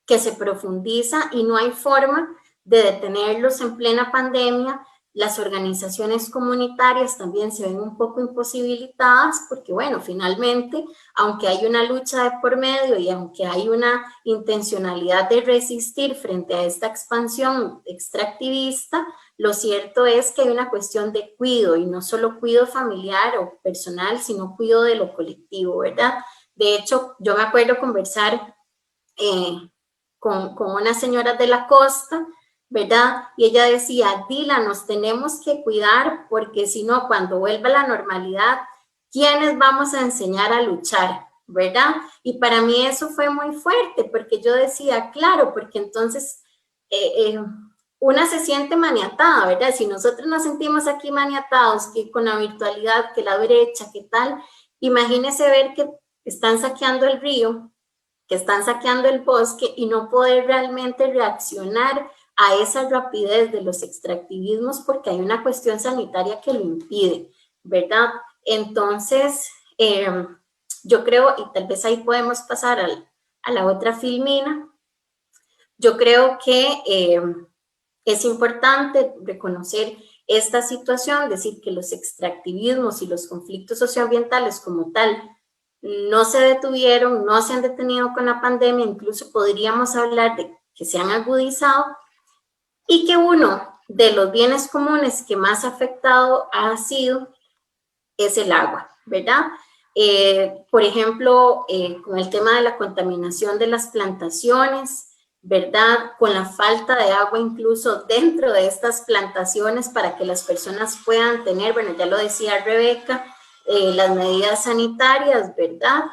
se profundiza y no hay forma de detenerlos en plena pandemia. Las organizaciones comunitarias también se ven un poco imposibilitadas porque, bueno, finalmente, aunque hay una lucha de por medio y aunque hay una intencionalidad de resistir frente a esta expansión extractivista, lo cierto es que hay una cuestión de cuidado, y no solo cuidado familiar o personal, sino cuidado de lo colectivo, ¿verdad? De hecho, yo me acuerdo conversar con unas señoras de la costa, ¿verdad? Y ella decía, Dila, nos tenemos que cuidar porque si no, cuando vuelva la normalidad, ¿quiénes vamos a enseñar a luchar? ¿Verdad? Y para mí eso fue muy fuerte porque yo decía, claro, porque entonces una se siente maniatada, ¿verdad? Si nosotros nos sentimos aquí maniatados, que con la virtualidad, que la brecha, que tal, imagínese ver que están saqueando el río, que están saqueando el bosque y no poder realmente reaccionar a esa rapidez de los extractivismos porque hay una cuestión sanitaria que lo impide, ¿verdad? Entonces, yo creo, y tal vez ahí podemos pasar a la otra filmina, yo creo que es importante reconocer esta situación, decir que los extractivismos y los conflictos socioambientales como tal no se detuvieron, no se han detenido con la pandemia, incluso podríamos hablar de que se han agudizado y que uno de los bienes comunes que más afectado ha sido es el agua, ¿verdad? Por ejemplo, con el tema de la contaminación de las plantaciones, ¿verdad? Con la falta de agua incluso dentro de estas plantaciones para que las personas puedan tener, bueno, ya lo decía Rebeca, las medidas sanitarias, ¿verdad?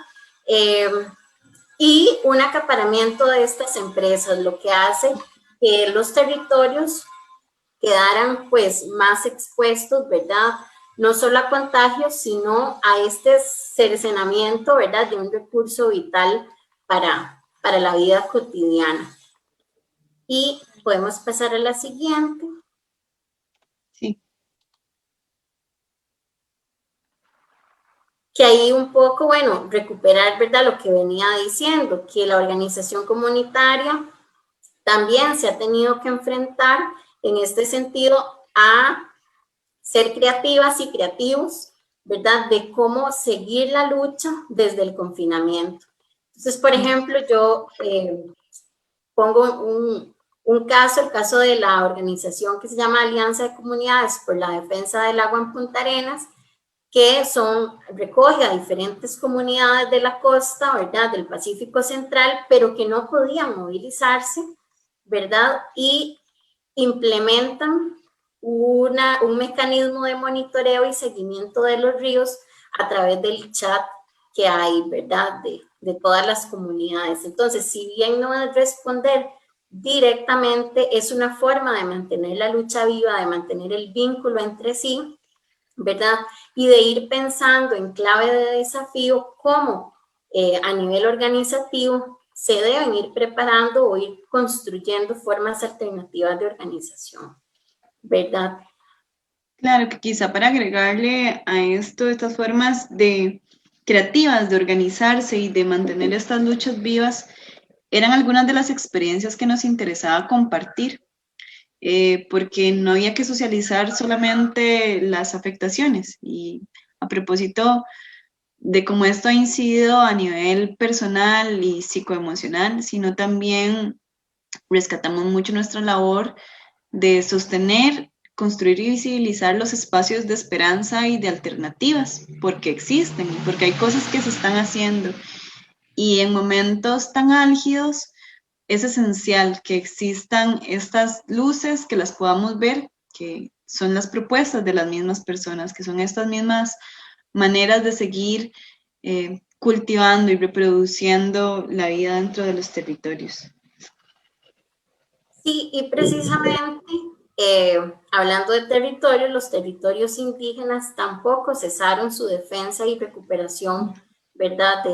Y un acaparamiento de estas empresas, lo que hace que los territorios quedaran pues más expuestos, ¿verdad? No solo a contagios, sino a este cercenamiento, ¿verdad? De un recurso vital para la vida cotidiana. Y podemos pasar a la siguiente. Sí. Que ahí un poco, bueno, recuperar, ¿verdad? Lo que venía diciendo, que la organización comunitaria también se ha tenido que enfrentar en este sentido a ser creativas y creativos, ¿verdad? De cómo seguir la lucha desde el confinamiento. Entonces, por ejemplo, yo pongo un caso, el caso de la organización que se llama Alianza de Comunidades por la Defensa del Agua en Punta Arenas, que recoge a diferentes comunidades de la costa, ¿verdad? Del Pacífico Central, pero que no podían movilizarse, ¿verdad? Y implementan un mecanismo de monitoreo y seguimiento de los ríos a través del chat que hay, ¿verdad? De todas las comunidades. Entonces, si bien no es responder directamente, es una forma de mantener la lucha viva, de mantener el vínculo entre sí, ¿verdad? Y de ir pensando en clave de desafío cómo a nivel organizativo se deben ir preparando o ir construyendo formas alternativas de organización, ¿verdad? Claro que quizá para agregarle a esto estas formas creativas de organizarse y de mantener estas luchas vivas, eran algunas de las experiencias que nos interesaba compartir, porque no había que socializar solamente las afectaciones. Y a propósito de cómo esto ha incidido a nivel personal y psicoemocional, sino también rescatamos mucho nuestra labor de sostener, construir y visibilizar los espacios de esperanza y de alternativas, porque existen y porque hay cosas que se están haciendo. Y en momentos tan álgidos es esencial que existan estas luces, que las podamos ver, que son las propuestas de las mismas personas, que son estas mismas maneras de seguir cultivando y reproduciendo la vida dentro de los territorios. Sí, y precisamente hablando de territorios, los territorios indígenas tampoco cesaron su defensa y recuperación, ¿verdad?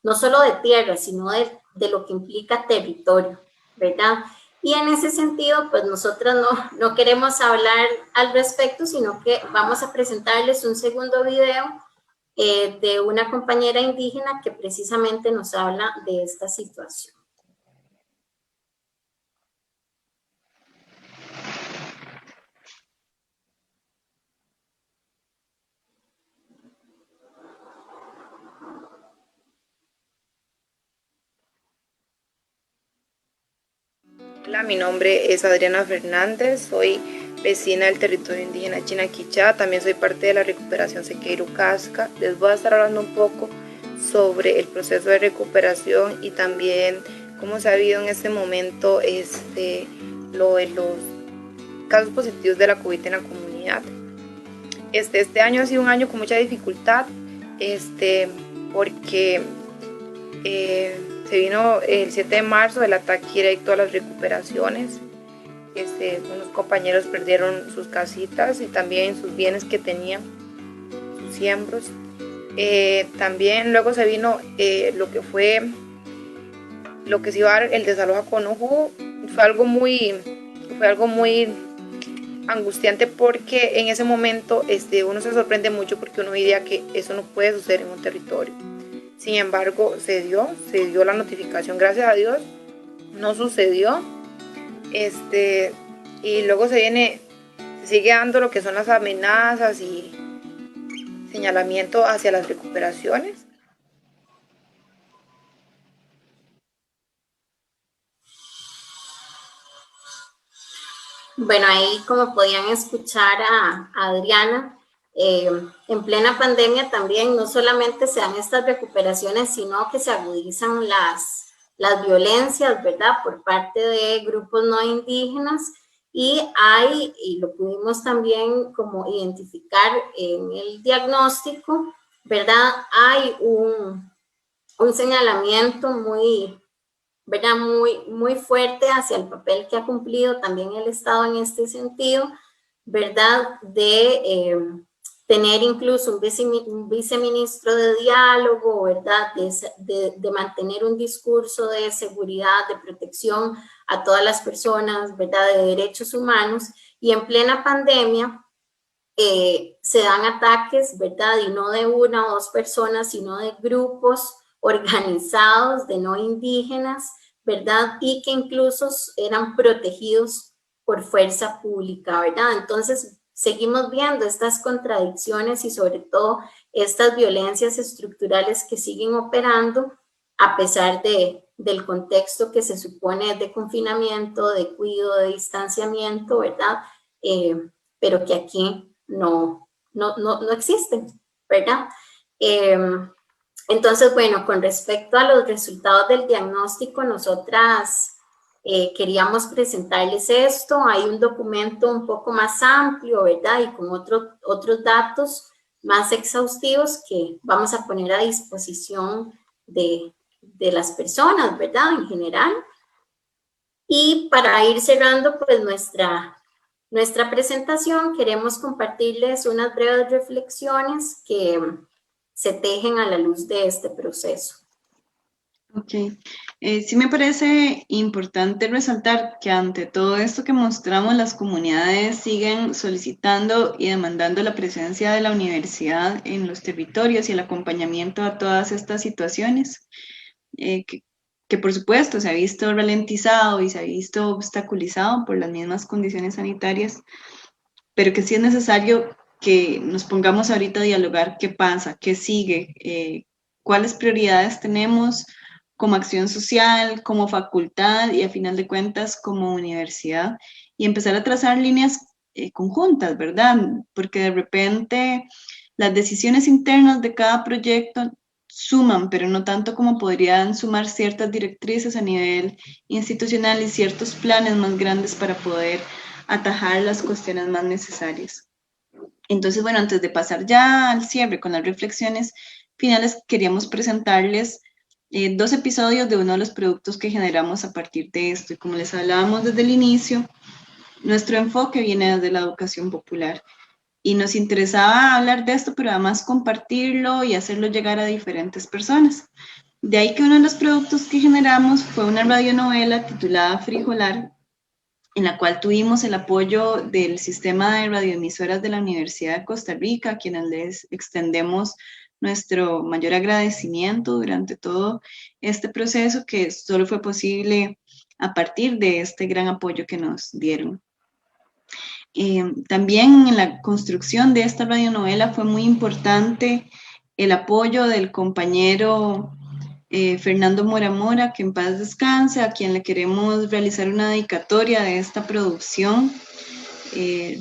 No solo de tierra, sino de lo que implica territorio, ¿verdad? Y en ese sentido, pues nosotras no queremos hablar al respecto, sino que vamos a presentarles un segundo video de una compañera indígena que precisamente nos habla de esta situación. Hola, mi nombre es Adriana Fernández, soy vecina del territorio indígena Chinaquichá, también soy parte de la recuperación Sequeiru Casca. Les voy a estar hablando un poco sobre el proceso de recuperación y también cómo se ha vivido en este momento lo de los casos positivos de la COVID en la comunidad. Este año ha sido un año con mucha dificultad, porque se vino el 7 de marzo el ataque directo a las recuperaciones. Unos compañeros perdieron sus casitas y también sus bienes que tenían, sus siembros. También luego se vino lo que se iba a dar el desalojo a Conojú. Fue algo muy angustiante, porque en ese momento uno se sorprende mucho, porque uno diría que eso no puede suceder en un territorio. Sin embargo, se dio la notificación, gracias a Dios, no sucedió. Y luego se sigue dando lo que son las amenazas y señalamiento hacia las recuperaciones. Bueno, ahí como podían escuchar a Adriana, en plena pandemia también no solamente se dan estas recuperaciones, sino que se agudizan las violencias, ¿verdad?, por parte de grupos no indígenas, y lo pudimos también como identificar en el diagnóstico, ¿verdad?, hay un señalamiento ¿verdad?, muy fuerte hacia el papel que ha cumplido también el Estado en este sentido, ¿verdad?, de tener incluso un viceministro de diálogo, ¿verdad?, de mantener un discurso de seguridad, de protección a todas las personas, ¿verdad?, de derechos humanos, y en plena pandemia se dan ataques, ¿verdad?, y no de una o dos personas, sino de grupos organizados de no indígenas, ¿verdad?, y que incluso eran protegidos por fuerza pública, ¿verdad? Entonces, seguimos viendo estas contradicciones y sobre todo estas violencias estructurales que siguen operando a pesar del contexto que se supone de confinamiento, de cuidado, de distanciamiento, ¿verdad? Pero que aquí no existen, ¿verdad? Entonces, bueno, con respecto a los resultados del diagnóstico, nosotras queríamos presentarles esto. Hay un documento un poco más amplio, ¿verdad?, y con otros datos más exhaustivos que vamos a poner a disposición de las personas, ¿verdad?, en general. Y para ir cerrando, pues nuestra presentación, queremos compartirles unas breves reflexiones que se tejen a la luz de este proceso. Ok, Sí me parece importante resaltar que ante todo esto que mostramos, las comunidades siguen solicitando y demandando la presencia de la universidad en los territorios y el acompañamiento a todas estas situaciones, que por supuesto se ha visto ralentizado y se ha visto obstaculizado por las mismas condiciones sanitarias, pero que sí es necesario que nos pongamos ahorita a dialogar qué pasa, qué sigue, cuáles prioridades tenemos como acción social, como facultad y a final de cuentas como universidad, y empezar a trazar líneas conjuntas, ¿verdad? Porque de repente las decisiones internas de cada proyecto suman, pero no tanto como podrían sumar ciertas directrices a nivel institucional y ciertos planes más grandes para poder atajar las cuestiones más necesarias. Entonces, bueno, antes de pasar ya al cierre con las reflexiones finales, queríamos presentarles 2 episodios de uno de los productos que generamos a partir de esto. Y como les hablábamos desde el inicio, nuestro enfoque viene desde la educación popular. Y nos interesaba hablar de esto, pero además compartirlo y hacerlo llegar a diferentes personas. De ahí que uno de los productos que generamos fue una radionovela titulada Frijolar, en la cual tuvimos el apoyo del sistema de radioemisoras de la Universidad de Costa Rica, a quienes les extendemos nuestro mayor agradecimiento durante todo este proceso, que solo fue posible a partir de este gran apoyo que nos dieron. También en la construcción de esta radionovela fue muy importante el apoyo del compañero Fernando Mora Mora, que en paz descanse, a quien le queremos realizar una dedicatoria de esta producción.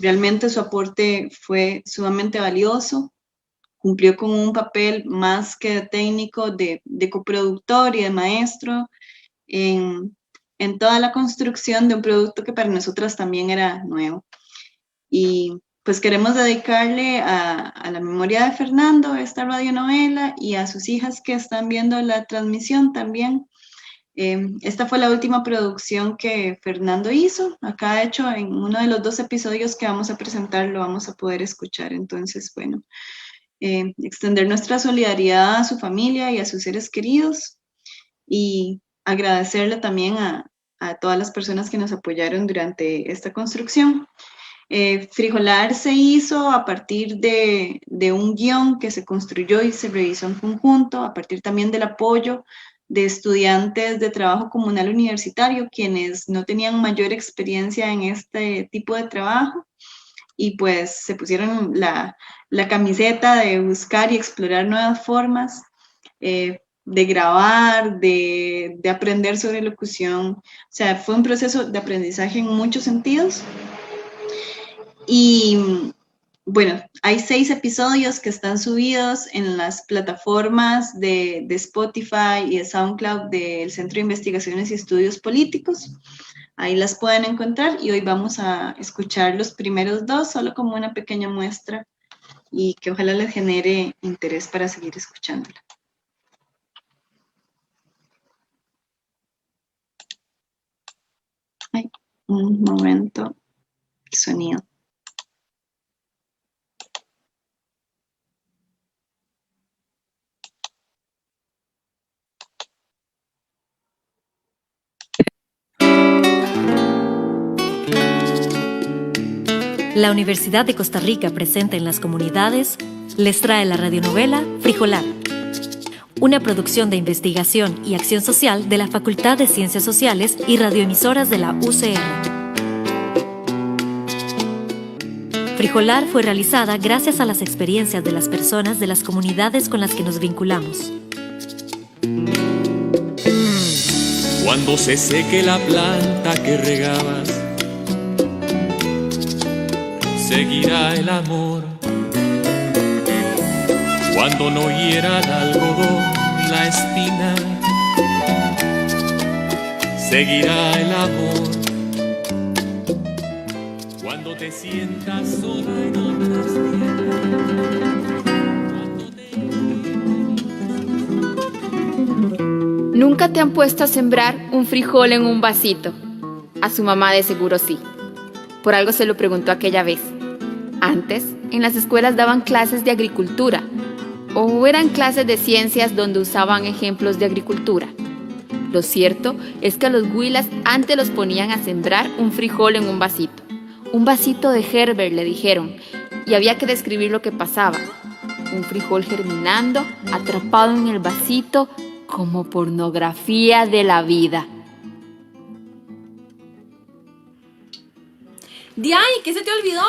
Realmente su aporte fue sumamente valioso, cumplió con un papel más que de técnico, de coproductor y de maestro en toda la construcción de un producto que para nosotras también era nuevo. Y pues queremos dedicarle a la memoria de Fernando esta radionovela y a sus hijas que están viendo la transmisión también. Esta fue la última producción que Fernando hizo. Acá, de hecho, en uno de los 2 episodios que vamos a presentar lo vamos a poder escuchar. Entonces, bueno, extender nuestra solidaridad a su familia y a sus seres queridos y agradecerle también a todas las personas que nos apoyaron durante esta construcción. Frijolar se hizo a partir de un guión que se construyó y se revisó en conjunto, a partir también del apoyo de estudiantes de trabajo comunal universitario, quienes no tenían mayor experiencia en este tipo de trabajo, y pues se pusieron la camiseta de buscar y explorar nuevas formas de grabar, de aprender sobre locución. O sea, fue un proceso de aprendizaje en muchos sentidos. Y bueno, hay 6 episodios que están subidos en las plataformas de Spotify y de SoundCloud del Centro de Investigaciones y Estudios Políticos. Ahí las pueden encontrar y hoy vamos a escuchar los primeros 2, solo como una pequeña muestra y que ojalá les genere interés para seguir escuchándola. Ay, un momento, sonido. La Universidad de Costa Rica presente en las comunidades les trae la radionovela Frijolar, una producción de investigación y acción social de la Facultad de Ciencias Sociales y radioemisoras de la UCR. Frijolar fue realizada gracias a las experiencias de las personas de las comunidades con las que nos vinculamos. Cuando se seque la planta que regabas, seguirá el amor. Cuando no hiera el algodón la espina, seguirá el amor. Cuando te sientas sola en otras tierras. ¿Nunca te han puesto a sembrar un frijol en un vasito? A su mamá de seguro sí. Por algo se lo preguntó aquella vez. Antes, en las escuelas daban clases de agricultura o eran clases de ciencias donde usaban ejemplos de agricultura. Lo cierto es que a los huilas antes los ponían a sembrar un frijol en un vasito. Un vasito de Herbert, le dijeron, y había que describir lo que pasaba. Un frijol germinando, atrapado en el vasito, como pornografía de la vida. Diay, ¿qué se te olvidó?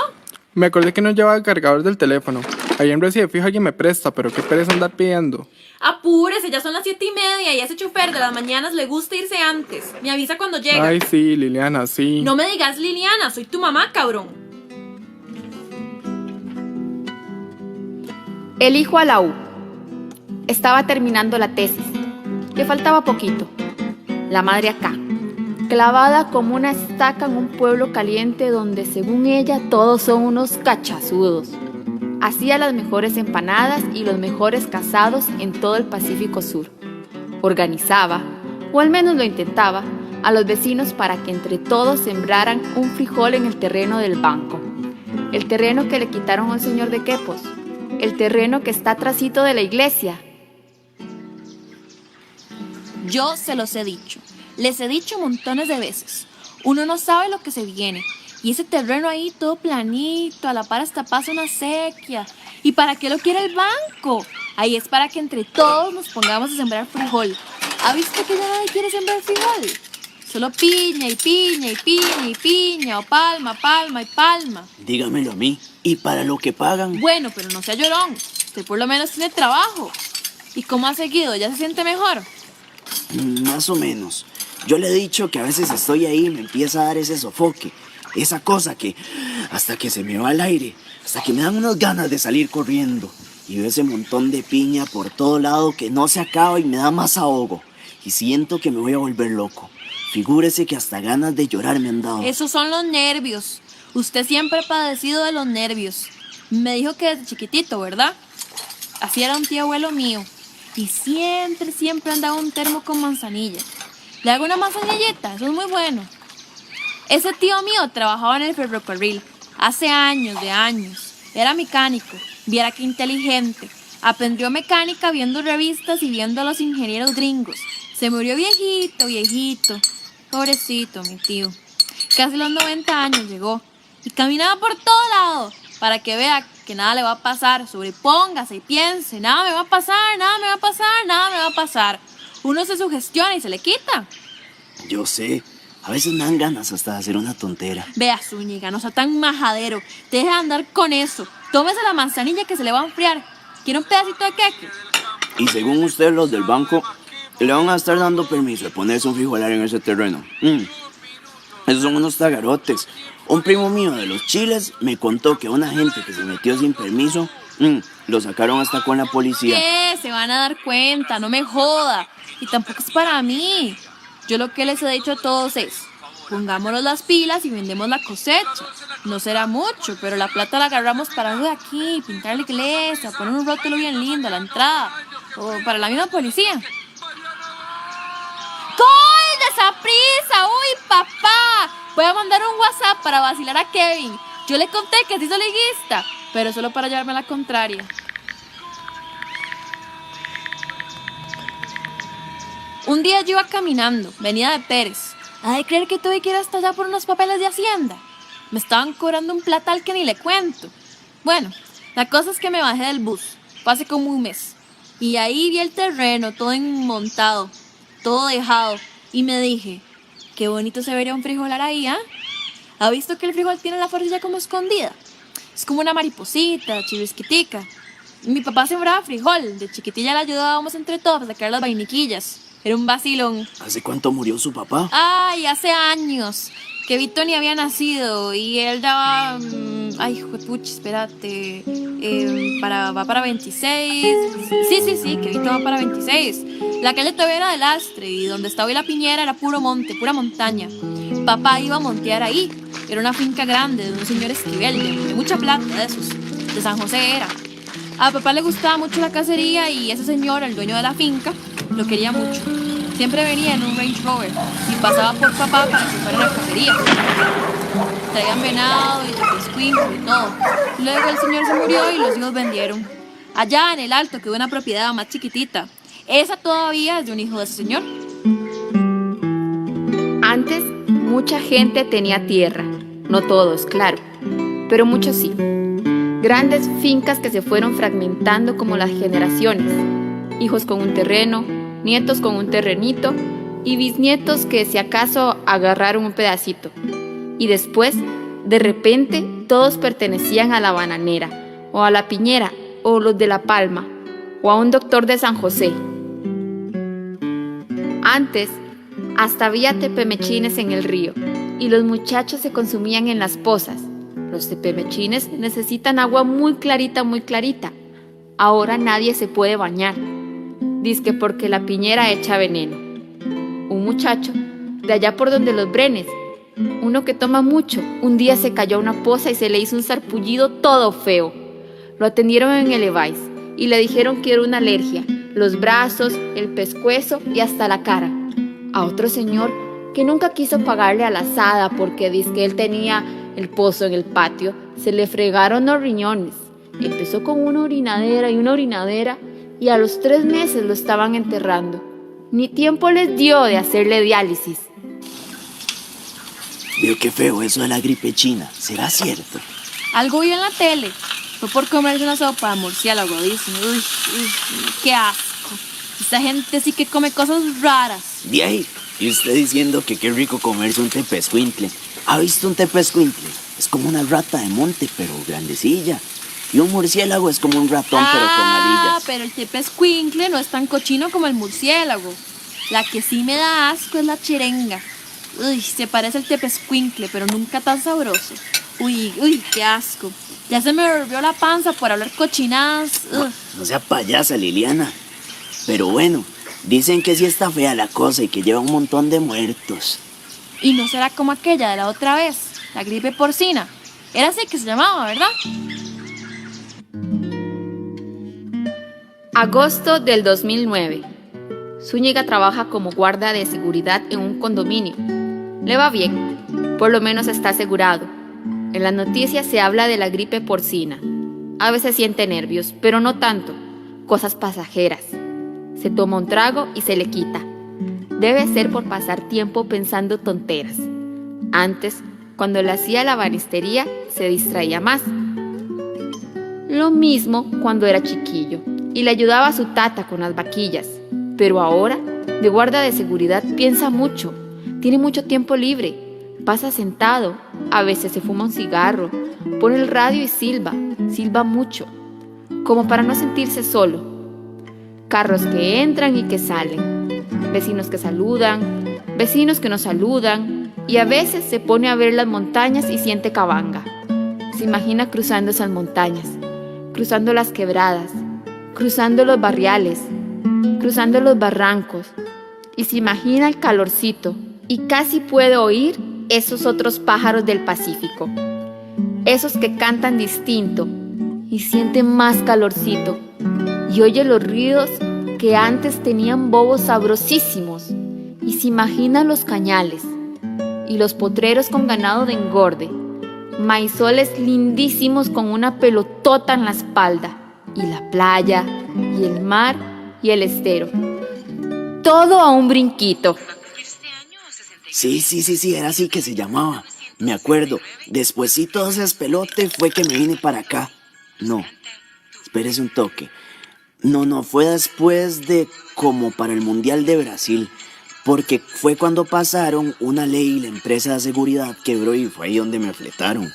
Me acordé que no llevaba el cargador del teléfono. Ahí en Recife fijo alguien me presta, pero qué pereza andar pidiendo. Apúrese, ya son las 7:30 y a ese chofer de las mañanas le gusta irse antes. Me avisa cuando llega. Ay, sí, Liliana, sí. No me digas Liliana, soy tu mamá, cabrón. El hijo a la U. Estaba terminando la tesis. Le faltaba poquito. La madre acá, clavada como una estaca en un pueblo caliente donde, según ella, todos son unos cachazudos. Hacía las mejores empanadas y los mejores casados en todo el Pacífico Sur. Organizaba, o al menos lo intentaba, a los vecinos para que entre todos sembraran un frijol en el terreno del banco. El terreno que le quitaron al señor de Quepos. El terreno que está atrasito de la iglesia. Yo se los he dicho. Les he dicho montones de veces. Uno no sabe lo que se viene. Y ese terreno ahí todo planito, a la par hasta pasa una sequía. ¿Y para qué lo quiere el banco? Ahí es para que entre todos nos pongamos a sembrar frijol. ¿Ha visto que ya nadie quiere sembrar frijol? Solo piña y piña y piña y piña, o palma, palma y palma. Dígamelo a mí. ¿Y para lo que pagan? Bueno, pero no sea llorón. Usted por lo menos tiene trabajo. ¿Y cómo ha seguido? ¿Ya se siente mejor? Más o menos. Yo le he dicho que a veces estoy ahí y me empieza a dar ese sofoque. Esa cosa que hasta que se me va el aire, hasta que me dan unas ganas de salir corriendo. Y veo ese montón de piña por todo lado que no se acaba y me da más ahogo. Y siento que me voy a volver loco. Figúrese que hasta ganas de llorar me han dado. Esos son los nervios. Usted siempre ha padecido de los nervios. Me dijo que desde chiquitito, ¿verdad? Así era un tío abuelo mío. Y siempre andaba un termo con manzanilla. Le hago una manzanillita, eso es muy bueno. Ese tío mío trabajaba en el ferrocarril hace años. Era mecánico. Viera qué inteligente. Aprendió mecánica viendo revistas y viendo a los ingenieros gringos. Se murió viejito. Pobrecito, mi tío. Casi los 90 años llegó. Y caminaba por todo lado para que vea que nada le va a pasar. Sobrepóngase y piense, nada me va a pasar. Uno se sugestiona y se le quita. Yo sé. A veces me dan ganas hasta de hacer una tontera. Vea, Zúñiga, no sea tan majadero. Deje de andar con eso. Tómese la manzanilla que se le va a enfriar. ¿Quiere un pedacito de queque? Y según usted, los del banco le van a estar dando permiso de ponerse un frijolar en ese terreno. Esos son unos tagarotes. Un primo mío de los Chiles me contó que una gente que se metió sin permiso, lo sacaron hasta con la policía. ¿Qué? Se van a dar cuenta, no me joda. Y tampoco es para mí. Yo lo que les he dicho a todos es, pongámonos las pilas y vendemos la cosecha. No será mucho, pero la plata la agarramos para algo de aquí, pintar la iglesia, poner un rótulo bien lindo a la entrada, o para la misma policía. ¡Gol de Saprissa! ¡Uy, papá! Voy a mandar un WhatsApp para vacilar a Kevin. Yo le conté que se hizo liguista, pero solo para llevarme a la contraria. Un día yo iba caminando, venía de Pérez. ¿Ha de creer que tuve que ir hasta allá por unos papeles de Hacienda? Me estaban cobrando un platal que ni le cuento. Bueno, la cosa es que me bajé del bus, fue hace como un mes. Y ahí vi el terreno todo enmontado, todo dejado. Y me dije, qué bonito se vería un frijolar ahí, ¿ah? ¿Ha visto que el frijol tiene la forcilla como escondida? Es como una mariposita, chivisquitica. Mi papá sembraba frijol, de chiquitilla le ayudábamos entre todos a sacar las vainiquillas. Era un vacilón. ¿Hace cuánto murió su papá? Ay, hace años. Que Vito ni había nacido. Y él daba... ay, juepuchi, espérate. Va para 26. Sí, que Vito va para 26. La calle todavía era de lastre. Y donde estaba hoy la piñera era puro monte, pura montaña. Papá iba a montear ahí. Era una finca grande de un señor Esquivel, de mucha plata de esos. De San José era. A papá le gustaba mucho la cacería y ese señor, el dueño de la finca, lo quería mucho. Siempre venía en un Range Rover y pasaba por papá para que fuera a la cacería. Traían venado y chapescuinco y todo. Luego el señor se murió y los hijos vendieron. Allá en el alto quedó una propiedad más chiquitita. Esa todavía es de un hijo de ese señor. Mucha gente tenía tierra, no todos, claro, pero muchos sí. Grandes fincas que se fueron fragmentando como las generaciones. Hijos con un terreno, nietos con un terrenito y bisnietos que si acaso agarraron un pedacito. Y después, de repente, todos pertenecían a la bananera, o a la piñera, o los de La Palma, o a un doctor de San José. Antes, hasta había tepemechines en el río, y los muchachos se consumían en las pozas. Los tepemechines necesitan agua muy clarita, muy clarita. Ahora nadie se puede bañar. Dizque porque la piñera echa veneno. Un muchacho, de allá por donde los Brenes, uno que toma mucho, un día se cayó a una poza y se le hizo un sarpullido todo feo. Lo atendieron en el EVAIS y le dijeron que era una alergia, los brazos, el pescuezo y hasta la cara. A otro señor que nunca quiso pagarle a la asada porque dizque él tenía el pozo en el patio, se le fregaron los riñones. Empezó con una orinadera y a los 3 meses lo estaban enterrando. Ni tiempo les dio de hacerle diálisis. Veo qué feo eso de la gripe china. ¿Será cierto? Algo vi en la tele. Fue por comerse una sopa de murciélago, dicen. Uy, qué asco. Esta gente sí que come cosas raras. De ahí, y usted diciendo que qué rico comerse un tepezcuintle. ¿Ha visto un tepezcuintle? Es como una rata de monte, pero grandecilla. Y un murciélago es como un ratón, pero con alillas. Pero el tepezcuintle no es tan cochino como el murciélago. La que sí me da asco es la chirenga. Uy, se parece al tepezcuincle, pero nunca tan sabroso. Uy, qué asco. Ya se me volvió la panza por hablar cochinadas. No sea payasa, Liliana. Pero bueno, dicen que sí está fea la cosa y que lleva un montón de muertos. Y no será como aquella de la otra vez, la gripe porcina. Era así que se llamaba, ¿verdad? Agosto del 2009. Zúñiga trabaja como guarda de seguridad en un condominio. Le va bien, por lo menos está asegurado. En las noticias se habla de la gripe porcina. A veces siente nervios, pero no tanto. Cosas pasajeras. Se toma un trago y se le quita. Debe ser por pasar tiempo pensando tonteras. Antes, cuando le hacía la banistería, se distraía más. Lo mismo cuando era chiquillo y le ayudaba a su tata con las vaquillas. Pero ahora, de guarda de seguridad, piensa mucho. Tiene mucho tiempo libre. Pasa sentado. A veces se fuma un cigarro. Pone el radio y silba mucho. Como para no sentirse solo. Carros que entran y que salen. Vecinos que saludan. Vecinos que no saludan. Y a veces se pone a ver las montañas y siente cabanga. Se imagina cruzando esas montañas. Cruzando las quebradas. Cruzando los barriales. Cruzando los barrancos, y se imagina el calorcito, y casi puede oír esos otros pájaros del Pacífico, esos que cantan distinto, y siente más calorcito, y oye los ruidos que antes tenían bobos sabrosísimos, y se imagina los cañales, y los potreros con ganado de engorde, maizoles lindísimos con una pelotota en la espalda, y la playa, y el mar, y el estero. Todo a un brinquito. Sí, era así que se llamaba. Me acuerdo. Despuésito de ese espelote fue que me vine para acá. No, espérese un toque. No, fue después de como para el Mundial de Brasil. Porque fue cuando pasaron una ley y la empresa de seguridad quebró y fue ahí donde me fletaron.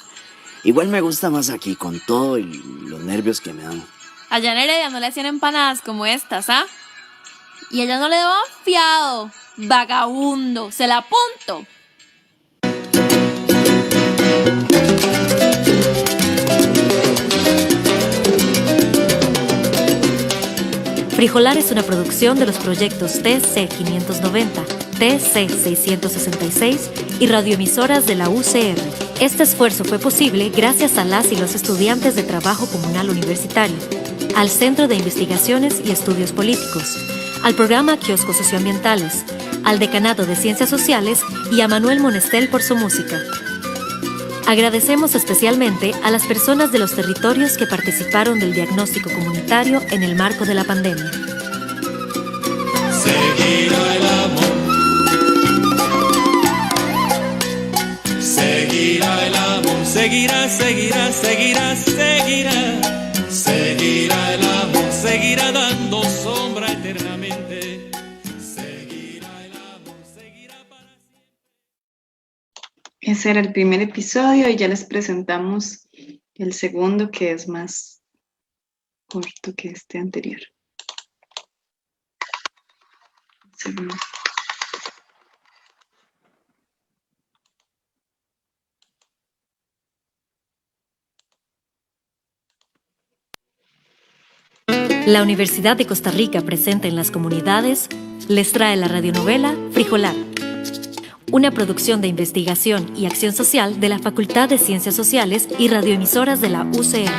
Igual me gusta más aquí, con todo y los nervios que me dan. Allá en Heredia no le hacían empanadas como estas, ¿ah? Y ella no le daban fiado. Vagabundo, se la apunto. Frijolar es una producción de los proyectos TC 590, TC 666 y radioemisoras de la UCR. Este esfuerzo fue posible gracias a las y los estudiantes de Trabajo Comunal Universitario, al Centro de Investigaciones y Estudios Políticos, al programa Kioscos Socioambientales, al Decanato de Ciencias Sociales y a Manuel Monestel por su música. Agradecemos especialmente a las personas de los territorios que participaron del diagnóstico comunitario en el marco de la pandemia. Seguirá el amor seguirá, seguirá, seguirá, seguirá. Seguirá el amor, seguirá dando sombra eternamente. Seguirá el amor, seguirá para siempre. Ese era el primer episodio y ya les presentamos el segundo, que es más corto que este anterior. Segundo. La Universidad de Costa Rica, presente en las comunidades, les trae la radionovela Frijolar, una producción de investigación y acción social de la Facultad de Ciencias Sociales y radioemisoras de la UCR.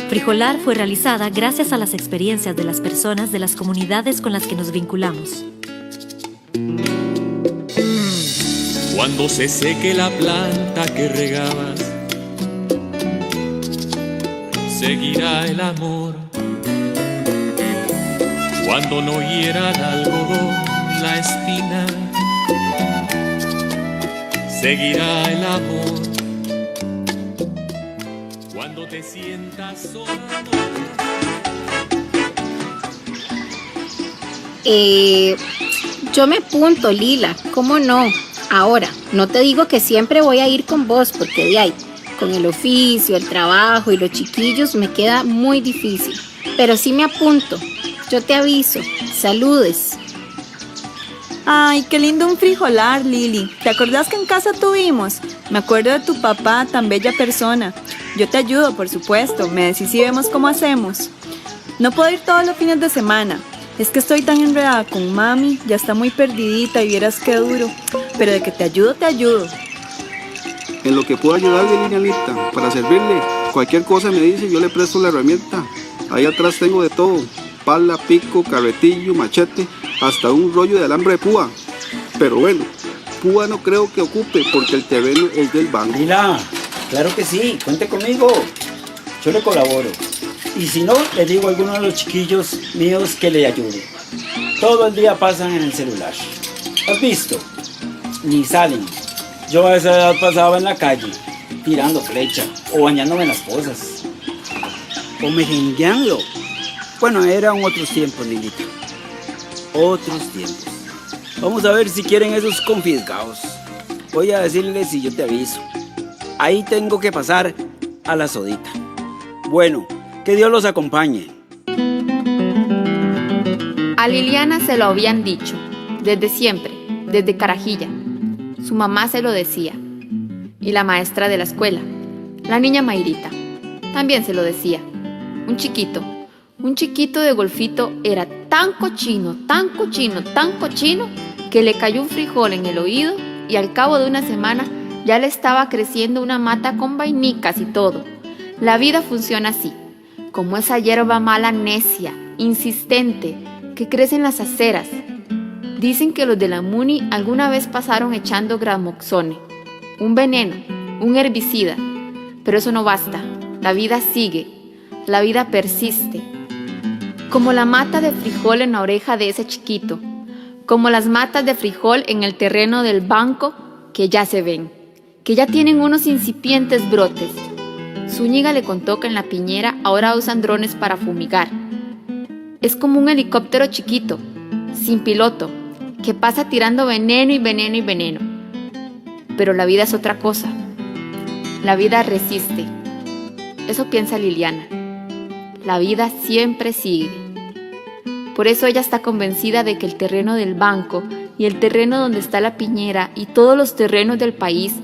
Frijolar fue realizada gracias a las experiencias de las personas de las comunidades con las que nos vinculamos. Cuando se seque la planta que regabas, seguirá el amor. Cuando no hiera el algodón la espina, seguirá el amor. Cuando te sientas sola. Yo me apunto, Lila, ¿cómo no? Ahora, no te digo que siempre voy a ir con vos, porque de ahí, con el oficio, el trabajo y los chiquillos me queda muy difícil. Pero sí me apunto. Yo te aviso. Saludes. Ay, qué lindo un frijolar, Lili. ¿Te acordás que en casa tuvimos? Me acuerdo de tu papá, tan bella persona. Yo te ayudo, por supuesto. Me decís si vemos cómo hacemos. No puedo ir todos los fines de semana. Es que estoy tan enredada con mami. Ya está muy perdidita y vieras qué duro. Pero de que te ayudo, te ayudo. En lo que puedo ayudarle, Lilianita, para servirle. Cualquier cosa me dice y yo le presto la herramienta. Ahí atrás tengo de todo. Pala, pico, carretillo, machete, hasta un rollo de alambre de púa. Pero bueno, púa no creo que ocupe porque el terreno es del banco. Lila, claro que sí, cuente conmigo. Yo le colaboro. Y si no, le digo a alguno de los chiquillos míos que le ayude. Todo el día pasan en el celular. ¿Has visto? Ni salen. Yo a esa edad pasaba en la calle, tirando flecha o bañándome en las pozas. O merengueando. Bueno, eran otros tiempos, Lilita. Otros tiempos. Vamos a ver si quieren esos confiscados. Voy a decirles si yo te aviso. Ahí tengo que pasar a la sodita. Bueno, que Dios los acompañe. A Liliana se lo habían dicho, desde siempre, desde carajilla. Su mamá se lo decía. Y la maestra de la escuela, la niña Mayrita, también se lo decía. Un chiquito de golfito era tan cochino, tan cochino, tan cochino, que le cayó un frijol en el oído y al cabo de una semana ya le estaba creciendo una mata con vainicas y todo. La vida funciona así, como esa hierba mala necia, insistente, que crece en las aceras. Dicen que los de la Muni alguna vez pasaron echando gramoxone, un veneno, un herbicida, pero eso no basta. La vida sigue, la vida persiste. Como la mata de frijol en la oreja de ese chiquito, como las matas de frijol en el terreno del banco que ya se ven, que ya tienen unos incipientes brotes. Zúñiga le contó que en la piñera ahora usan drones para fumigar. Es como un helicóptero chiquito, sin piloto, que pasa tirando veneno y veneno y veneno. Pero la vida es otra cosa. La vida resiste. Eso piensa Liliana. La vida siempre sigue. Por eso ella está convencida de que el terreno del banco y el terreno donde está la piñera y todos los terrenos del país,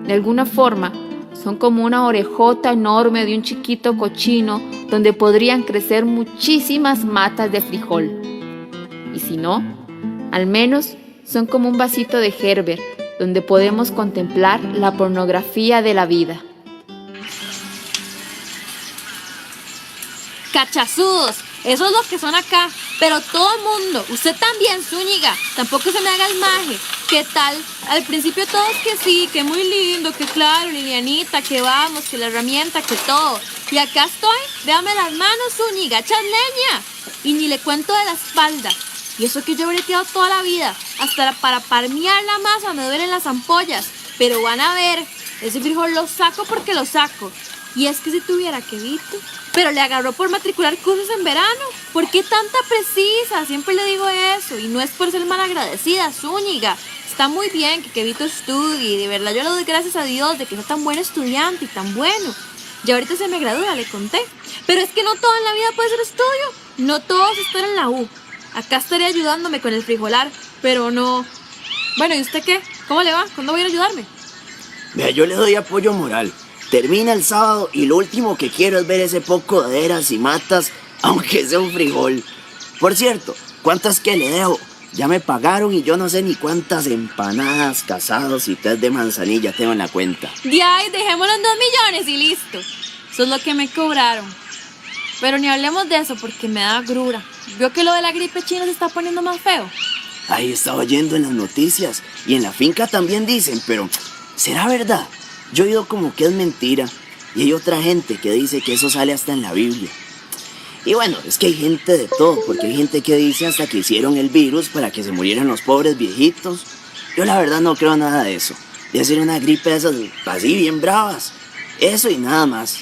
de alguna forma, son como una orejota enorme de un chiquito cochino donde podrían crecer muchísimas matas de frijol. Y si no, al menos son como un vasito de Gerber donde podemos contemplar la pornografía de la vida. Cachazudos, eso es lo que son acá. Pero todo el mundo, usted también, Zúñiga, tampoco se me haga el maje. ¿Qué tal? Al principio todos que sí, que muy lindo, que claro, Lilianita, que vamos, que la herramienta, que todo. Y acá estoy, déjame las manos, Zúñiga, echas leña. Y ni le cuento de la espalda. Y eso que yo he breteado toda la vida, hasta para palmear la masa me duelen las ampollas. pero van a ver, ese frijol lo saco porque lo saco. Y es que si tuviera Kevito, pero le agarró por matricular cursos en verano. ¿Por qué tanta precisa? Siempre le digo eso, y no es por ser malagradecida, Zúñiga. Está muy bien que Kevito estudie, y de verdad yo le doy gracias a Dios de que sea tan buen estudiante y tan bueno. Ya ahorita se me gradúa, le conté. Pero es que no todo en la vida puede ser estudio. No todos están en la U. Acá estaré ayudándome con el frijolar, pero no. Bueno, ¿y usted qué? ¿Cómo le va? ¿Cuándo va a ir a ayudarme? Vea, yo le doy apoyo moral. Termina el sábado y lo último que quiero es ver ese poco de eras y matas, aunque sea un frijol. Por cierto, ¿cuántas que le dejo? Ya me pagaron y yo no sé ni cuántas empanadas, casados y té de manzanilla tengo en la cuenta. De ahí, dejemos los 2 millones y listo. Eso es lo que me cobraron. Pero ni hablemos de eso porque me da grura. ¿Vio que lo de la gripe china se está poniendo más feo? Ahí estaba oyendo en las noticias y en la finca también dicen, pero ¿será verdad? Yo he oído como que es mentira y hay otra gente que dice que eso sale hasta en la Biblia. Y bueno, es que hay gente de todo, porque hay gente que dice hasta que hicieron el virus para que se murieran los pobres viejitos. Yo la verdad no creo nada de eso. De ser una gripe de esas así bien bravas. Eso y nada más.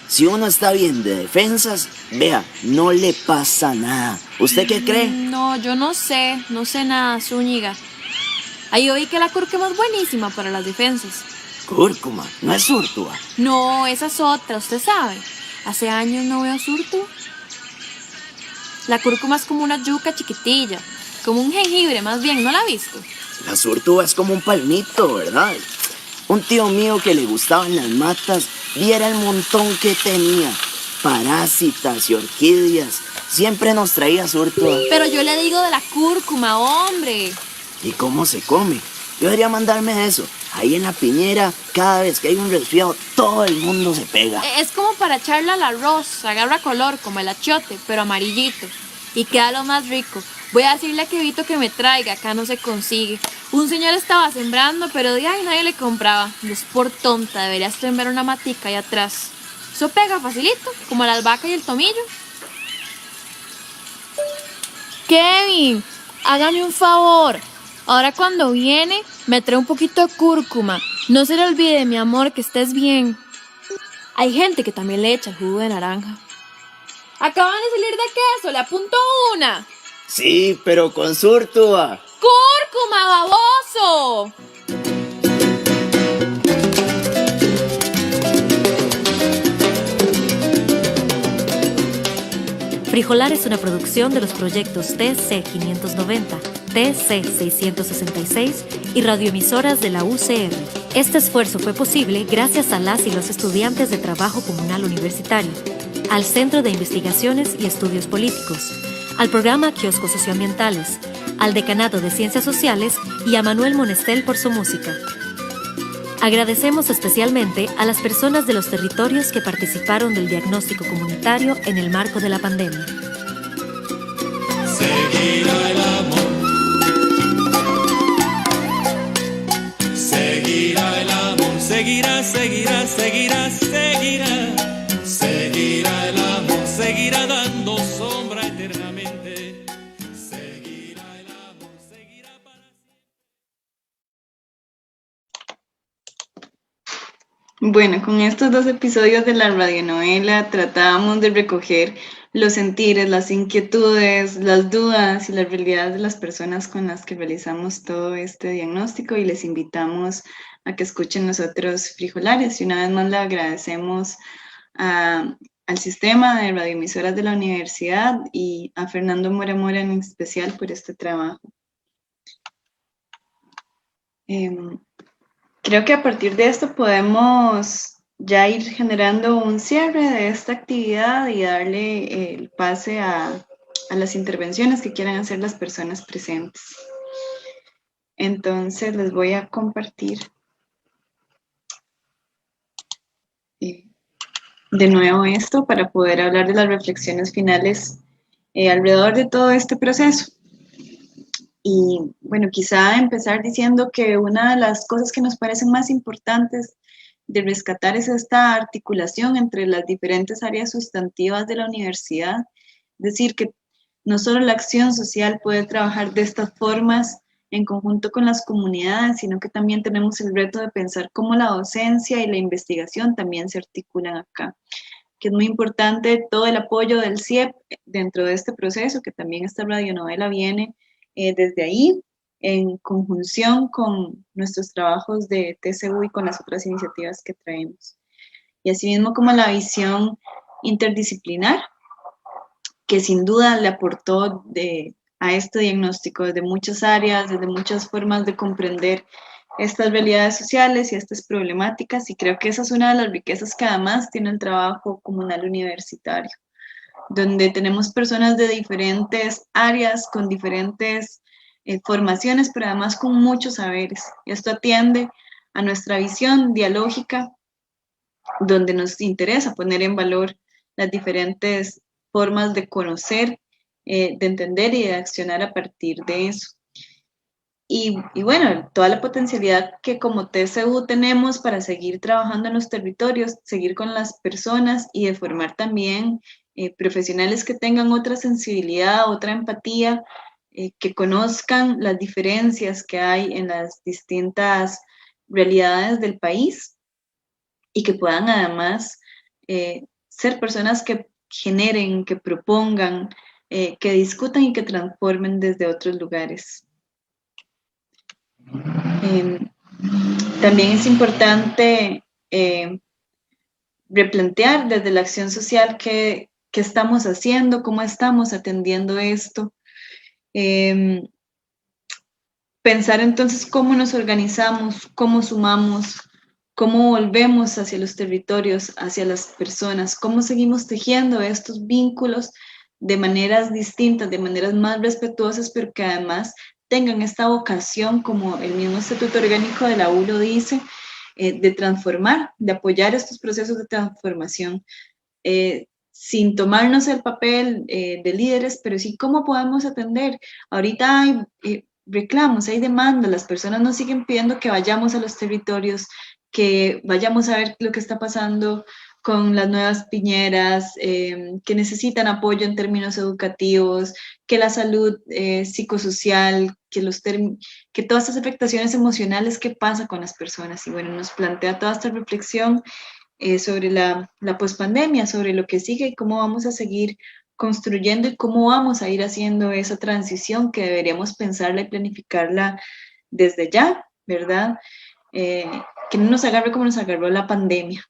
Si uno está bien de defensas, vea, no le pasa nada. ¿Usted qué cree? No, yo no sé nada, Zúñiga. Ahí oí que la cúrcuma es buenísima para las defensas. Cúrcuma, no es súrtula. No, esa es otra, usted sabe. Hace años no veo súrtula. La cúrcuma es como una yuca chiquitilla, como un jengibre más bien, ¿no la ha visto? La súrtula es como un palmito, ¿verdad? Un tío mío que le gustaban las matas, viera el montón que tenía. Parásitas y orquídeas. Siempre nos traía súrtula. Pero yo le digo de la cúrcuma, hombre. ¿Y cómo se come? Yo debería mandarme eso. Ahí en la piñera, cada vez que hay un resfriado, todo el mundo se pega. Es como para echarle al arroz, agarra color, como el achiote, pero amarillito. Y queda lo más rico. Voy a decirle a Kevito que me traiga, acá no se consigue. Un señor estaba sembrando, pero de ahí nadie le compraba. No es por tonta, deberías sembrar una matica ahí atrás. Eso pega facilito, como la albahaca y el tomillo. Kevin, hágame un favor. Ahora cuando viene, me trae un poquito de cúrcuma. No se le olvide, mi amor, que estés bien. Hay gente que también le echa el jugo de naranja. Acaban de salir de queso, le apunto una. Sí, pero con súrtula. ¡Cúrcuma, baboso! Frijolar es una producción de los proyectos TC 590, TC 666 y radioemisoras de la UCR. Este esfuerzo fue posible gracias a las y los estudiantes de Trabajo Comunal Universitario, al Centro de Investigaciones y Estudios Políticos, al programa Kioscos Socioambientales, al Decanato de Ciencias Sociales y a Manuel Monestel por su música. Agradecemos especialmente a las personas de los territorios que participaron del diagnóstico comunitario en el marco de la pandemia. Seguirá el amor. Seguirá el amor. Seguirá, seguirá, seguirá, seguirá. Seguirá el amor. Seguirá dando sombra eternamente. Seguirá el amor. Seguirá para siempre. Bueno, con estos 2 episodios de la radionovela tratábamos de recoger los sentires, las inquietudes, las dudas y las realidades de las personas con las que realizamos todo este diagnóstico, y les invitamos a que escuchen los otros frijolares. Y una vez más le agradecemos al sistema de radioemisoras de la universidad y a Fernando Mora Mora en especial por este trabajo. Creo que a partir de esto podemos ya ir generando un cierre de esta actividad y darle el pase a las intervenciones que quieran hacer las personas presentes. Entonces les voy a compartir de nuevo esto para poder hablar de las reflexiones finales alrededor de todo este proceso. Y bueno, quizá empezar diciendo que una de las cosas que nos parecen más importantes de rescatar es esta articulación entre las diferentes áreas sustantivas de la universidad. Es decir, que no solo la acción social puede trabajar de estas formas en conjunto con las comunidades, sino que también tenemos el reto de pensar cómo la docencia y la investigación también se articulan acá, que es muy importante todo el apoyo del CIEP dentro de este proceso, que también esta radionovela viene desde ahí, en conjunción con nuestros trabajos de TCU y con las otras iniciativas que traemos. Y asimismo como la visión interdisciplinar, que sin duda le aportó a este diagnóstico desde muchas áreas, desde muchas formas de comprender estas realidades sociales y estas problemáticas, y creo que esa es una de las riquezas que además tiene el trabajo comunal universitario, donde tenemos personas de diferentes áreas, con diferentes formaciones, pero además con muchos saberes. Y esto atiende a nuestra visión dialógica, donde nos interesa poner en valor las diferentes formas de conocer, de entender y de accionar a partir de eso. Y bueno, toda la potencialidad que como TCU tenemos para seguir trabajando en los territorios, seguir con las personas y de formar también profesionales que tengan otra sensibilidad, otra empatía, que conozcan las diferencias que hay en las distintas realidades del país y que puedan además ser personas que generen, que propongan, que discutan y que transformen desde otros lugares. También es importante replantear desde la acción social qué estamos haciendo, cómo estamos atendiendo esto. Pensar entonces cómo nos organizamos, cómo sumamos, cómo volvemos hacia los territorios, hacia las personas, cómo seguimos tejiendo estos vínculos de maneras distintas, de maneras más respetuosas, pero que además tengan esta vocación, como el mismo Estatuto Orgánico de la U lo dice, de transformar, de apoyar estos procesos de transformación, sin tomarnos el papel de líderes, pero sí cómo podemos atender. Ahorita hay reclamos, hay demandas, las personas nos siguen pidiendo que vayamos a los territorios, que vayamos a ver lo que está pasando con las nuevas piñeras, que necesitan apoyo en términos educativos, que la salud psicosocial, que todas estas afectaciones emocionales, ¿qué pasa con las personas? Y bueno, nos plantea toda esta reflexión sobre la pospandemia, sobre lo que sigue y cómo vamos a seguir construyendo y cómo vamos a ir haciendo esa transición que deberíamos pensarla y planificarla desde ya, ¿verdad? Que no nos agarre como nos agarró la pandemia,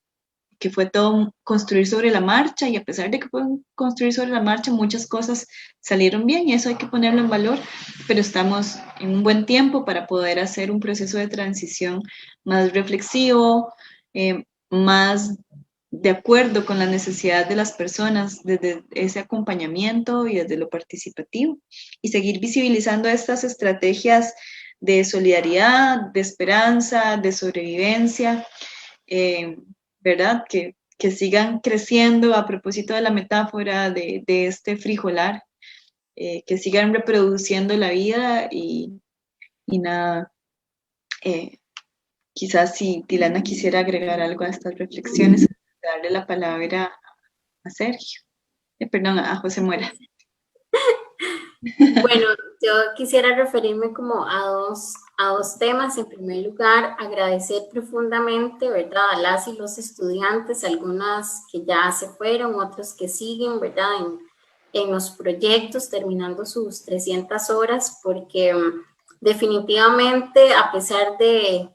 que fue todo construir sobre la marcha, y a pesar de que fue construir sobre la marcha, muchas cosas salieron bien y eso hay que ponerlo en valor, pero estamos en un buen tiempo para poder hacer un proceso de transición más reflexivo, más de acuerdo con la necesidad de las personas, desde ese acompañamiento y desde lo participativo, y seguir visibilizando estas estrategias de solidaridad, de esperanza, de sobrevivencia, ¿verdad? Que sigan creciendo a propósito de la metáfora de este frijolar, que sigan reproduciendo la vida y nada. Quizás si Tilana quisiera agregar algo a estas reflexiones, darle la palabra a Sergio, perdón, a José Mora. Bueno, yo quisiera referirme como a dos temas. En primer lugar, agradecer profundamente, ¿verdad?, a las y los estudiantes, algunas que ya se fueron, otros que siguen, ¿verdad?, en los proyectos, terminando sus 300 horas, porque definitivamente, a pesar de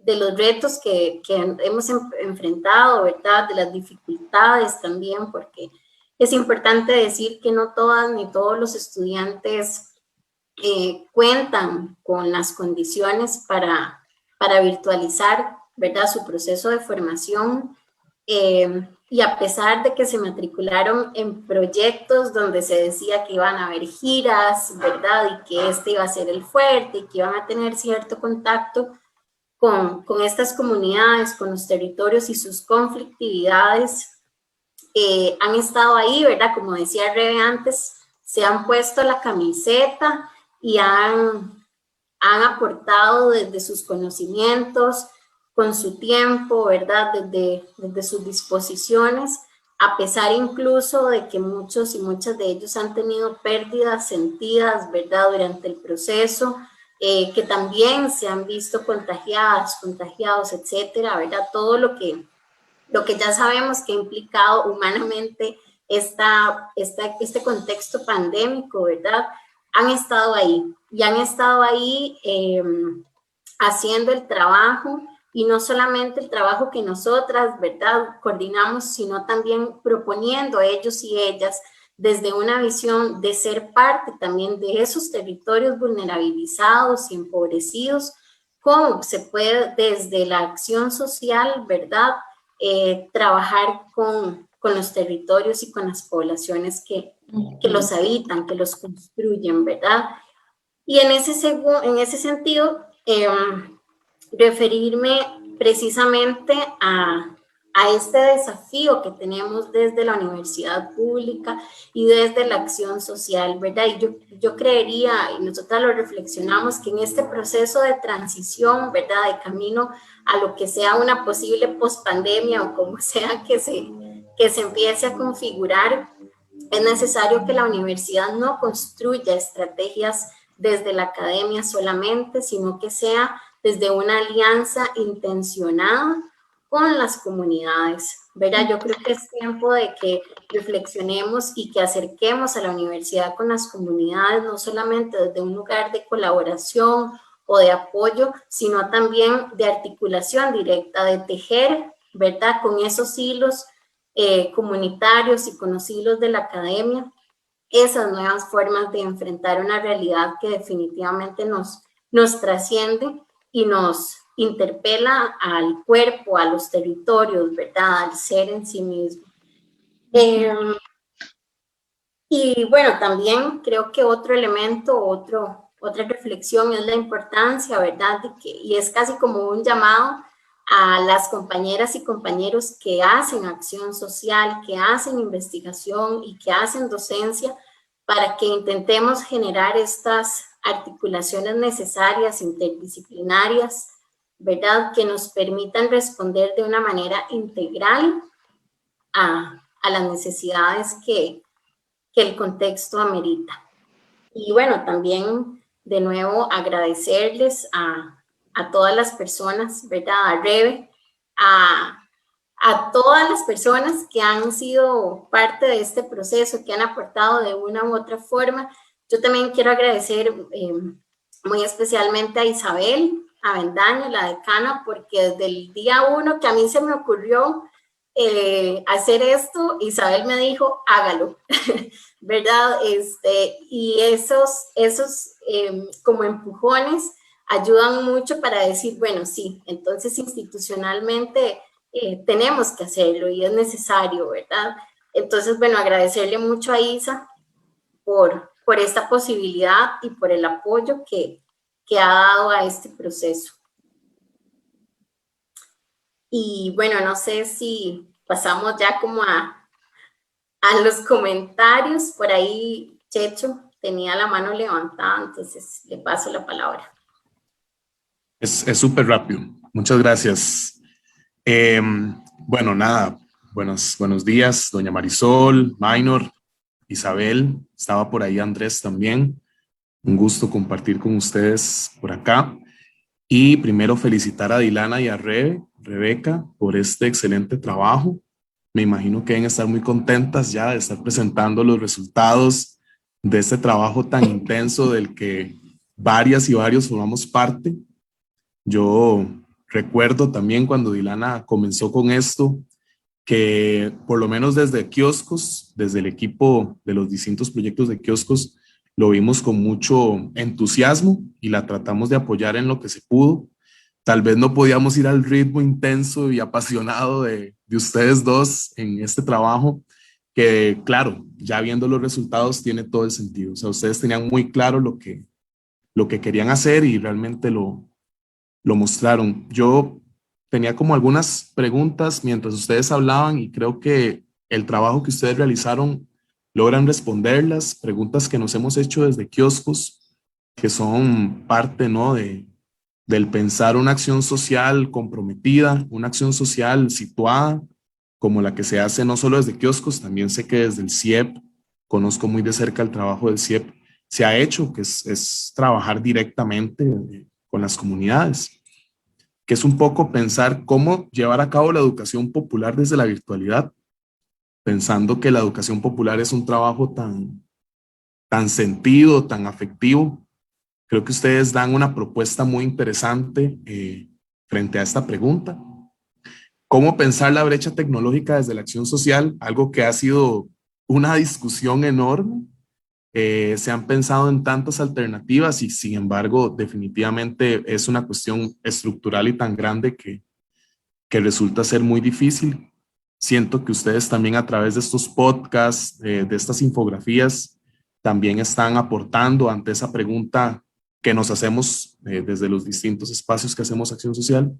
los retos que hemos enfrentado, ¿verdad?, de las dificultades también, porque es importante decir que no todas ni todos los estudiantes cuentan con las condiciones para virtualizar, ¿verdad?, su proceso de formación, y a pesar de que se matricularon en proyectos donde se decía que iban a haber giras, ¿verdad?, y que este iba a ser el fuerte y que iban a tener cierto contacto con estas comunidades, con los territorios y sus conflictividades, han estado ahí, ¿verdad? Como decía Rebe antes, se han puesto la camiseta y han aportado desde sus conocimientos, con su tiempo, ¿verdad? Desde sus disposiciones, a pesar incluso de que muchos y muchas de ellos han tenido pérdidas sentidas, ¿verdad?, durante el proceso, que también se han visto contagiadas, contagiados, etcétera, ¿verdad? Todo lo que ya sabemos que ha implicado humanamente este contexto pandémico, ¿verdad? Han estado ahí y han estado ahí haciendo el trabajo, y no solamente el trabajo que nosotras, ¿verdad?, coordinamos, sino también proponiendo a ellos y ellas desde una visión de ser parte también de esos territorios vulnerabilizados y empobrecidos, cómo se puede desde la acción social, ¿verdad?, trabajar con los territorios y con las poblaciones que los habitan, que los construyen, ¿verdad? Y en ese sentido, referirme precisamente a este desafío que tenemos desde la universidad pública y desde la acción social, ¿verdad? Y yo creería, y nosotros lo reflexionamos, que en este proceso de transición, ¿verdad?, de camino a lo que sea una posible pospandemia o como sea que se empiece a configurar, es necesario que la universidad no construya estrategias desde la academia solamente, sino que sea desde una alianza intencionada con las comunidades, ¿verdad? Yo creo que es tiempo de que reflexionemos y que acerquemos a la universidad con las comunidades, no solamente desde un lugar de colaboración o de apoyo, sino también de articulación directa, de tejer, ¿verdad?, con esos hilos comunitarios y con los hilos de la academia, esas nuevas formas de enfrentar una realidad que definitivamente nos trasciende y nos interpela al cuerpo, a los territorios, ¿verdad?, al ser en sí mismo. Y bueno, también creo que otro elemento, otra reflexión es la importancia, ¿verdad?, y es casi como un llamado a las compañeras y compañeros que hacen acción social, que hacen investigación y que hacen docencia, para que intentemos generar estas articulaciones necesarias, interdisciplinarias, ¿verdad?, que nos permitan responder de una manera integral a las necesidades que el contexto amerita. Y bueno, también de nuevo agradecerles a todas las personas, ¿verdad?, a Rebe, a todas las personas que han sido parte de este proceso, que han aportado de una u otra forma. Yo también quiero agradecer muy especialmente a Isabel Avendaño, la decana, porque desde el día 1 que a mí se me ocurrió hacer esto, Isabel me dijo, hágalo, ¿verdad? Y esos como empujones ayudan mucho para decir, bueno, sí, entonces institucionalmente tenemos que hacerlo y es necesario, ¿verdad? Entonces, bueno, agradecerle mucho a Isa por esta posibilidad y por el apoyo que ha dado a este proceso. Y bueno, no sé si pasamos ya como a los comentarios. Por ahí Checho tenía la mano levantada, entonces le paso la palabra. Es súper rápido. Muchas gracias. Bueno, nada, buenos días, doña Marisol, Minor, Isabel, estaba por ahí Andrés también. Un gusto compartir con ustedes por acá. Y primero felicitar a Dilana y a Rebeca por este excelente trabajo. Me imagino que deben estar muy contentas ya de estar presentando los resultados de este trabajo tan intenso del que varias y varios formamos parte. Yo recuerdo también cuando Dilana comenzó con esto, que por lo menos desde kioscos, desde el equipo de los distintos proyectos de kioscos, lo vimos con mucho entusiasmo y la tratamos de apoyar en lo que se pudo. Tal vez no podíamos ir al ritmo intenso y apasionado de ustedes dos en este trabajo, que claro, ya viendo los resultados tiene todo el sentido. O sea, ustedes tenían muy claro lo que querían hacer y realmente lo mostraron. Yo tenía como algunas preguntas mientras ustedes hablaban y creo que el trabajo que ustedes realizaron logran responderlas, preguntas que nos hemos hecho desde kioscos, que son parte, ¿no?, del pensar una acción social comprometida, una acción social situada, como la que se hace no solo desde kioscos, también sé que desde el CIEP, conozco muy de cerca el trabajo del CIEP, se ha hecho, que es trabajar directamente con las comunidades, que es un poco pensar cómo llevar a cabo la educación popular desde la virtualidad, pensando que la educación popular es un trabajo tan sentido, tan afectivo. Creo que ustedes dan una propuesta muy interesante frente a esta pregunta. ¿Cómo pensar la brecha tecnológica desde la acción social? Algo que ha sido una discusión enorme. Se han pensado en tantas alternativas y sin embargo definitivamente es una cuestión estructural y tan grande que resulta ser muy difícil. Siento que ustedes también a través de estos podcasts, de estas infografías, también están aportando ante esa pregunta que nos hacemos desde los distintos espacios que hacemos acción social.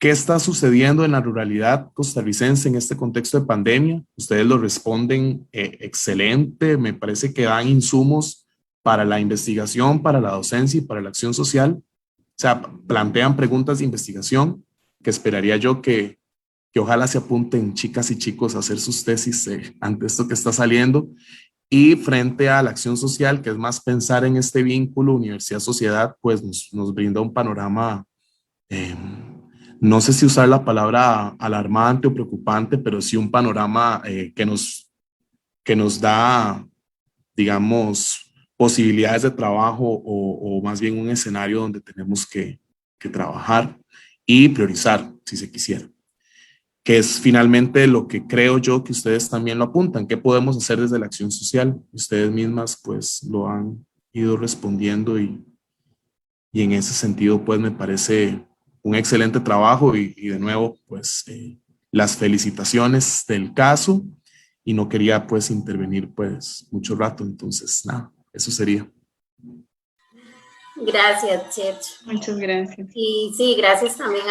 ¿Qué está sucediendo en la ruralidad costarricense en este contexto de pandemia? Ustedes lo responden excelente, me parece que dan insumos para la investigación, para la docencia y para la acción social. O sea, plantean preguntas de investigación que esperaría yo que ojalá se apunten chicas y chicos a hacer sus tesis ante esto que está saliendo. Y frente a la acción social, que es más pensar en este vínculo universidad-sociedad, pues nos brinda un panorama, no sé si usar la palabra alarmante o preocupante, pero sí un panorama que nos da, digamos, posibilidades de trabajo o más bien un escenario donde tenemos que trabajar y priorizar, si se quisiera, que es finalmente lo que creo yo que ustedes también lo apuntan. ¿Qué podemos hacer desde la acción social? Ustedes mismas pues lo han ido respondiendo y en ese sentido pues me parece un excelente trabajo y de nuevo pues las felicitaciones del caso, y no quería pues intervenir pues mucho rato, entonces nada, eso sería. Gracias, Checho. Muchas gracias. Y sí, gracias también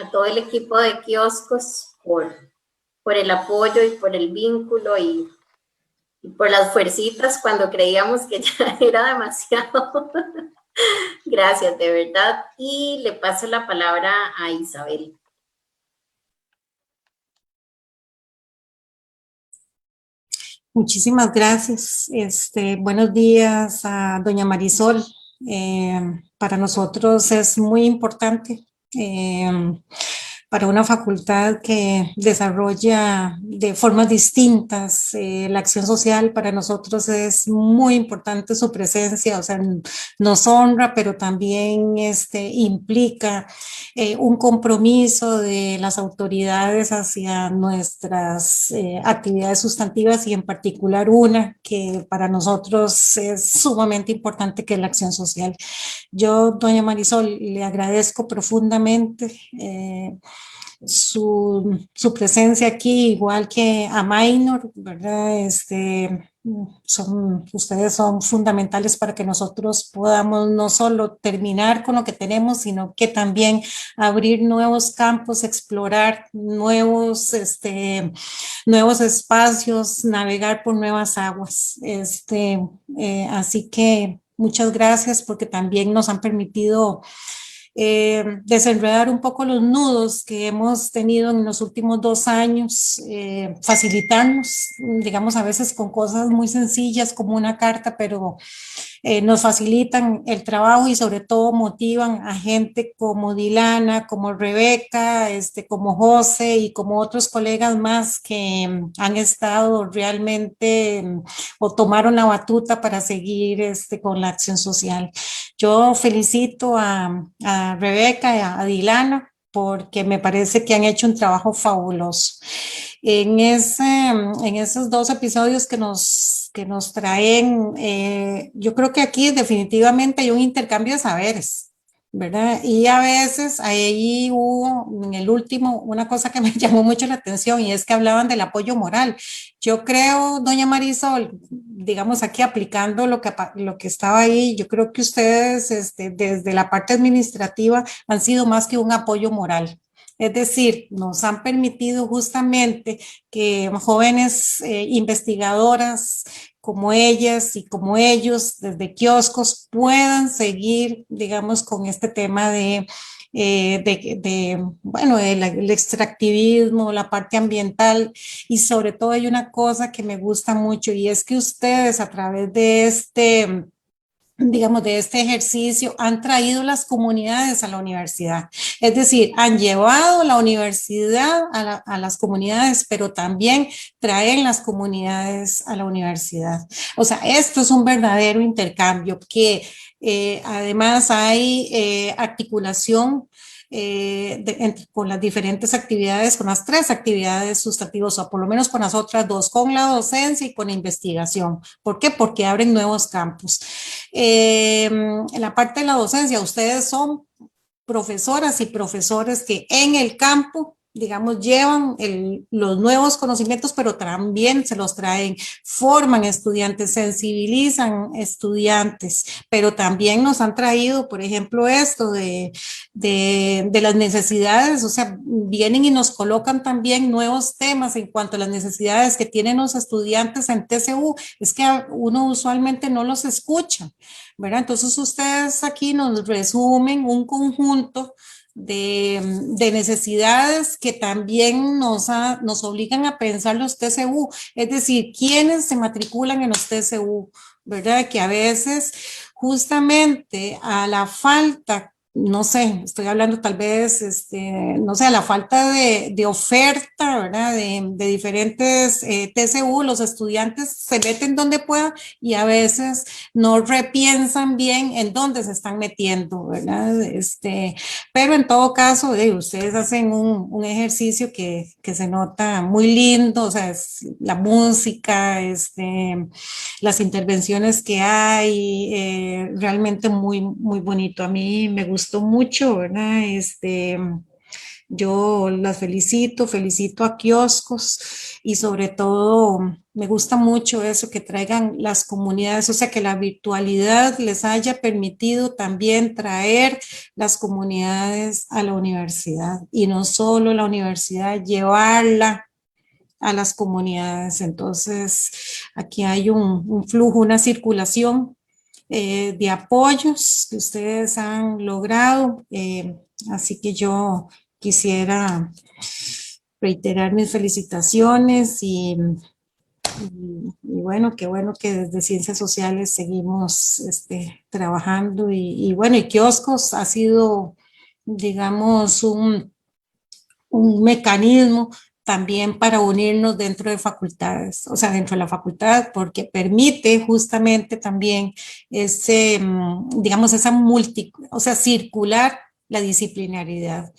a todo el equipo de Kioscos por el apoyo y por el vínculo y por las fuercitas cuando creíamos que ya era demasiado. Gracias, de verdad. Y le paso la palabra a Isabel. Muchísimas gracias. Buenos días a doña Marisol. Para nosotros es muy importante para una facultad que desarrolla de formas distintas la acción social. Para nosotros es muy importante su presencia, o sea, nos honra, pero también implica un compromiso de las autoridades hacia nuestras actividades sustantivas, y en particular una que para nosotros es sumamente importante, que es la acción social. Yo, doña Marisol, le agradezco profundamente su presencia aquí, igual que a Minor, ¿verdad? Ustedes son fundamentales para que nosotros podamos no solo terminar con lo que tenemos, sino que también abrir nuevos campos, explorar nuevos espacios, navegar por nuevas aguas. Así que muchas gracias, porque también nos han permitido desenredar un poco los nudos que hemos tenido en los últimos 2 años, facilitarnos, digamos, a veces con cosas muy sencillas como una carta, pero nos facilitan el trabajo y sobre todo motivan a gente como Dilana, como Rebeca, como José y como otros colegas más que han estado realmente o tomaron la batuta para seguir con la acción social. Yo felicito a Rebeca y a Dilana, porque me parece que han hecho un trabajo fabuloso. En esos 2 episodios que nos traen, yo creo que aquí definitivamente hay un intercambio de saberes, ¿verdad? Y a veces ahí hubo en el último una cosa que me llamó mucho la atención, y es que hablaban del apoyo moral. Yo creo, doña Marisol, digamos aquí aplicando lo que estaba ahí, yo creo que ustedes desde la parte administrativa han sido más que un apoyo moral. Es decir, nos han permitido justamente que jóvenes investigadoras como ellas y como ellos desde Kioscos puedan seguir, digamos, con este tema de bueno, el extractivismo, la parte ambiental, y sobre todo hay una cosa que me gusta mucho y es que ustedes a través de digamos, de este ejercicio, han traído las comunidades a la universidad. Es decir, han llevado la universidad a las comunidades, pero también traen las comunidades a la universidad. O sea, esto es un verdadero intercambio que además hay articulación con las diferentes actividades, con las 3 actividades sustantivas, o por lo menos con las otras 2, con la docencia y con la investigación. ¿Por qué? Porque abren nuevos campos. En la parte de la docencia, ustedes son profesoras y profesores que en el campo, digamos, llevan los nuevos conocimientos, pero también se los traen, forman estudiantes, sensibilizan estudiantes, pero también nos han traído, por ejemplo, esto de las necesidades, o sea, vienen y nos colocan también nuevos temas en cuanto a las necesidades que tienen los estudiantes en TCU, es que uno usualmente no los escucha, ¿verdad? Entonces ustedes aquí nos resumen un conjunto de necesidades que también nos obligan a pensar los TCU, es decir, ¿quiénes se matriculan en los TCU? ¿Verdad? Que a veces justamente a la falta, no sé, estoy hablando tal vez, no sé, a la falta de oferta, ¿verdad? De diferentes TCU, los estudiantes se meten donde puedan y a veces no repiensan bien en dónde se están metiendo, ¿verdad? Pero en todo caso, ustedes hacen un ejercicio que se nota muy lindo, o sea, es la música, las intervenciones que hay, realmente muy, muy bonito. A mí me gustó mucho, ¿verdad? Yo las felicito a Kioscos y sobre todo me gusta mucho eso que traigan las comunidades, o sea, que la virtualidad les haya permitido también traer las comunidades a la universidad y no solo la universidad, llevarla a las comunidades. Entonces, aquí hay un flujo, una circulación de apoyos que ustedes han logrado. Así que yo quisiera reiterar mis felicitaciones y bueno que desde Ciencias Sociales seguimos trabajando y bueno, y Kioscos ha sido, digamos, un mecanismo también para unirnos dentro de facultades, o sea, dentro de la facultad, porque permite justamente también digamos, o sea, circular la disciplinaridad.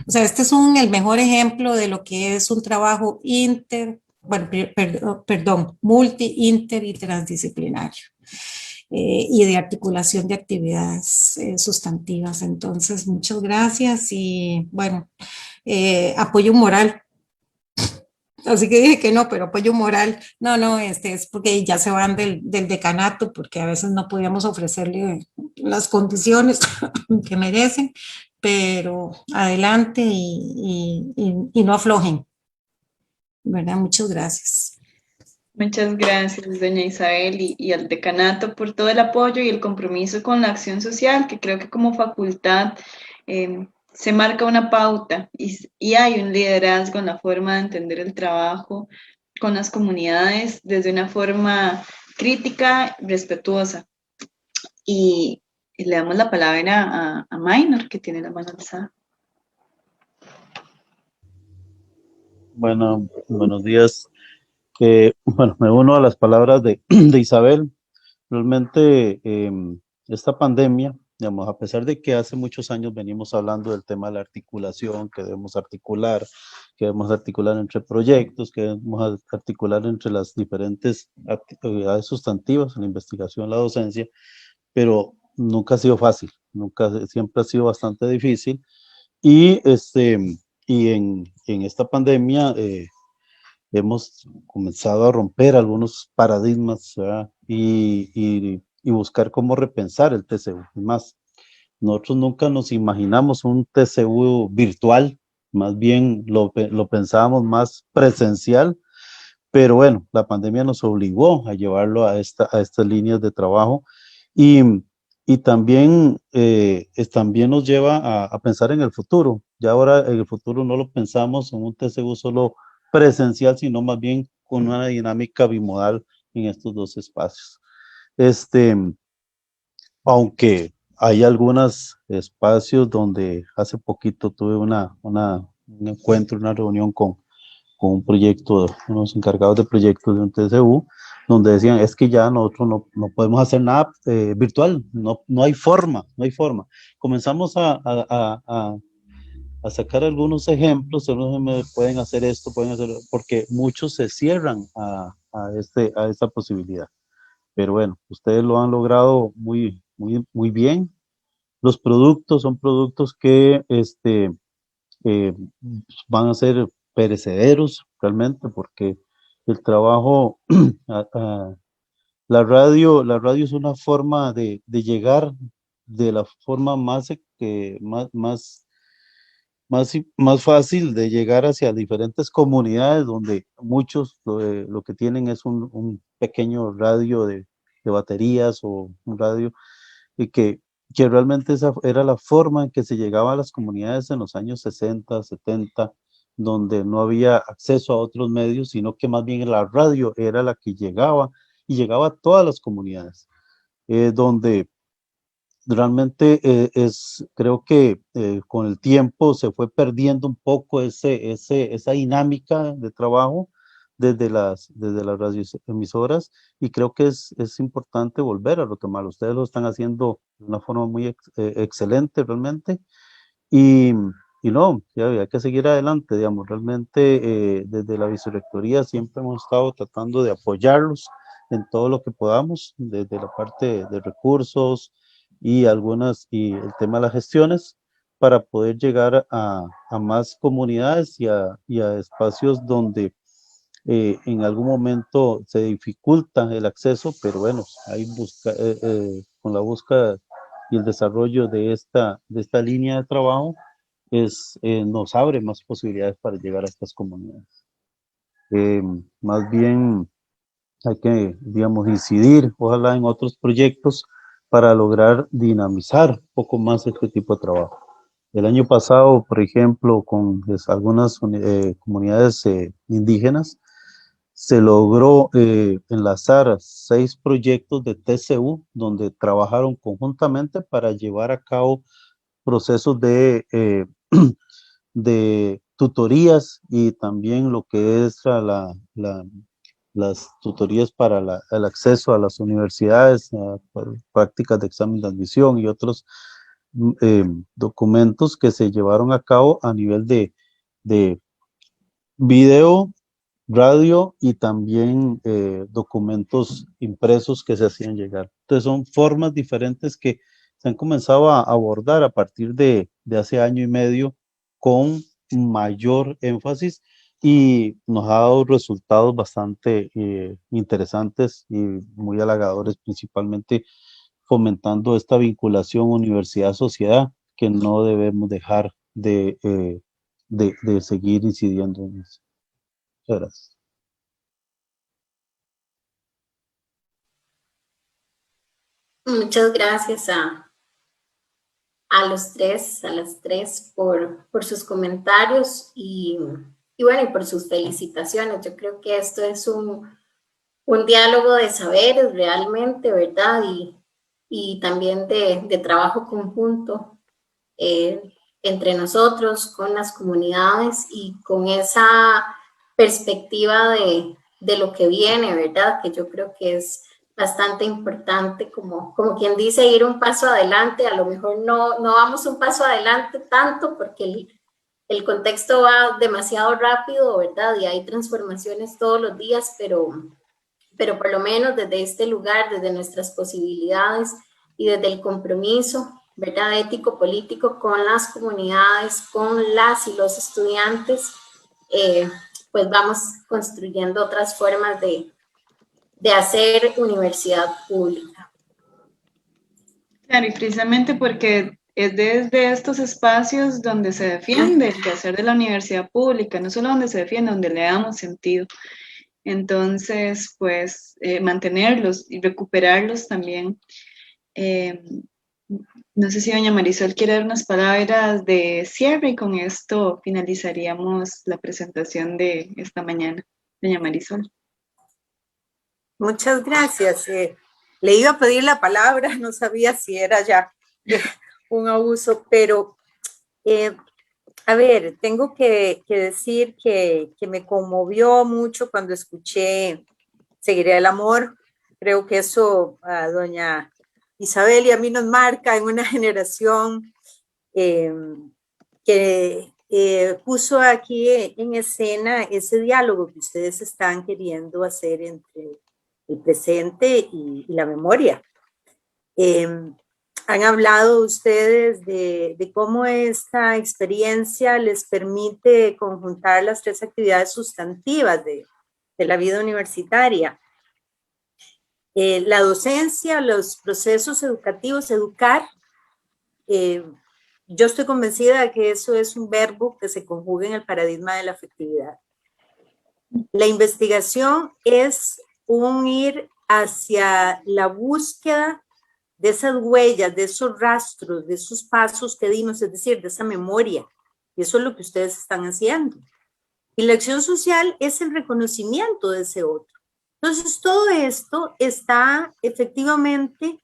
O sea, este es el mejor ejemplo de lo que es un trabajo multi, inter y transdisciplinario. Y de articulación de actividades sustantivas. Entonces, muchas gracias y bueno, apoyo moral. Así que dije que no, pero apoyo moral, no, es porque ya se van del decanato, porque a veces no podíamos ofrecerle las condiciones que merecen, pero adelante y no aflojen, ¿verdad? Muchas gracias. Muchas gracias, doña Isabel, y al decanato por todo el apoyo y el compromiso con la acción social, que creo que como facultad se marca una pauta y hay un liderazgo en la forma de entender el trabajo con las comunidades desde una forma crítica, respetuosa. Y le damos la palabra a Minor, que tiene la mano alzada. Bueno, buenos días. Bueno, me uno a las palabras de Isabel. Realmente esta pandemia, digamos, a pesar de que hace muchos años venimos hablando del tema de la articulación, que debemos articular entre proyectos, que debemos articular entre las diferentes actividades sustantivas en la investigación, la docencia, pero nunca ha sido fácil, siempre ha sido bastante difícil. Y en esta pandemia hemos comenzado a romper algunos paradigmas, ¿verdad? Y buscar cómo repensar el TCU. Es más, nosotros nunca nos imaginamos un TCU virtual, más bien lo pensábamos más presencial, pero bueno, la pandemia nos obligó a llevarlo a estas líneas de trabajo y y también, también nos lleva a pensar en el futuro. Ya ahora en el futuro no lo pensamos en un TCU solo presencial, sino más bien con una dinámica bimodal en estos dos espacios. Aunque hay algunos espacios donde hace poquito tuve un encuentro, una reunión con un proyecto, unos encargados de proyectos de un TCU, donde decían, es que ya nosotros no podemos hacer nada virtual, no hay forma, no hay forma. Comenzamos a sacar algunos ejemplos, pueden hacer esto, pueden hacer, porque muchos se cierran a esta posibilidad. Pero bueno, ustedes lo han logrado muy bien. Los productos son productos que van a ser perecederos realmente, porque el trabajo, la radio es una forma de llegar de la forma más fácil de llegar hacia diferentes comunidades donde muchos lo que tienen es un pequeño radio de baterías o un radio y que realmente esa era la forma en que se llegaba a las comunidades en los años 60, 70, donde no había acceso a otros medios, sino que más bien la radio era la que llegaba y llegaba a todas las comunidades, donde realmente creo que con el tiempo se fue perdiendo un poco esa dinámica de trabajo desde las radioemisoras, y creo que es importante volver a retomar. Ustedes lo están haciendo de una forma muy excelente realmente, y no, ya hay que seguir adelante, digamos, realmente desde la vicerrectoría siempre hemos estado tratando de apoyarlos en todo lo que podamos, desde la parte de recursos y el tema de las gestiones, para poder llegar a más comunidades y a espacios donde en algún momento se dificulta el acceso, pero bueno, con la búsqueda y el desarrollo de esta línea de trabajo, nos abre más posibilidades para llegar a estas comunidades. Más bien hay que, digamos, incidir, ojalá en otros proyectos para lograr dinamizar un poco más este tipo de trabajo. El año pasado, por ejemplo, con algunas comunidades indígenas, se logró enlazar 6 proyectos de TCU donde trabajaron conjuntamente para llevar a cabo procesos de tutorías, y también lo que es las tutorías para el acceso a las universidades, a prácticas de examen de admisión y otros documentos que se llevaron a cabo a nivel de video, radio y también documentos impresos que se hacían llegar. Entonces son formas diferentes que se han comenzado a abordar a partir de hace año y medio con mayor énfasis, y nos ha dado resultados bastante interesantes y muy halagadores, principalmente fomentando esta vinculación universidad-sociedad que no debemos dejar de seguir incidiendo en eso. Muchas gracias. Muchas gracias a las tres por sus comentarios y bueno, y por sus felicitaciones. Yo creo que esto es un diálogo de saberes realmente, ¿verdad? Y también de trabajo conjunto entre nosotros, con las comunidades y con esa perspectiva de lo que viene, ¿verdad? Que yo creo que es bastante importante, como quien dice, ir un paso adelante. A lo mejor no vamos un paso adelante tanto porque el contexto va demasiado rápido, ¿verdad? Y hay transformaciones todos los días, pero por lo menos desde este lugar, desde nuestras posibilidades y desde el compromiso, ¿verdad?, ético-político con las comunidades, con las y los estudiantes, pues vamos construyendo otras formas de hacer universidad pública. Claro, y precisamente porque es desde estos espacios donde se defiende el quehacer de la universidad pública, no solo donde se defiende, donde le damos sentido. Entonces, pues, mantenerlos y recuperarlos también No sé si doña Marisol quiere dar unas palabras de cierre y con esto finalizaríamos la presentación de esta mañana. Doña Marisol. Muchas gracias. Le iba a pedir la palabra, no sabía si era ya un abuso, pero a ver, tengo que decir que me conmovió mucho cuando escuché Seguiré el amor. Creo que eso a doña Isabel y a mí nos marca en una generación que puso aquí en escena ese diálogo que ustedes están queriendo hacer entre el presente y la memoria. Han hablado ustedes de cómo esta experiencia les permite conjuntar las tres actividades sustantivas de la vida universitaria. La docencia, los procesos educativos, educar. Yo estoy convencida de que eso es un verbo que se conjuga en el paradigma de la afectividad. La investigación es un ir hacia la búsqueda de esas huellas, de esos rastros, de esos pasos que dimos, es decir, de esa memoria. Y eso es lo que ustedes están haciendo. Y la acción social es el reconocimiento de ese otro. Entonces, todo esto está efectivamente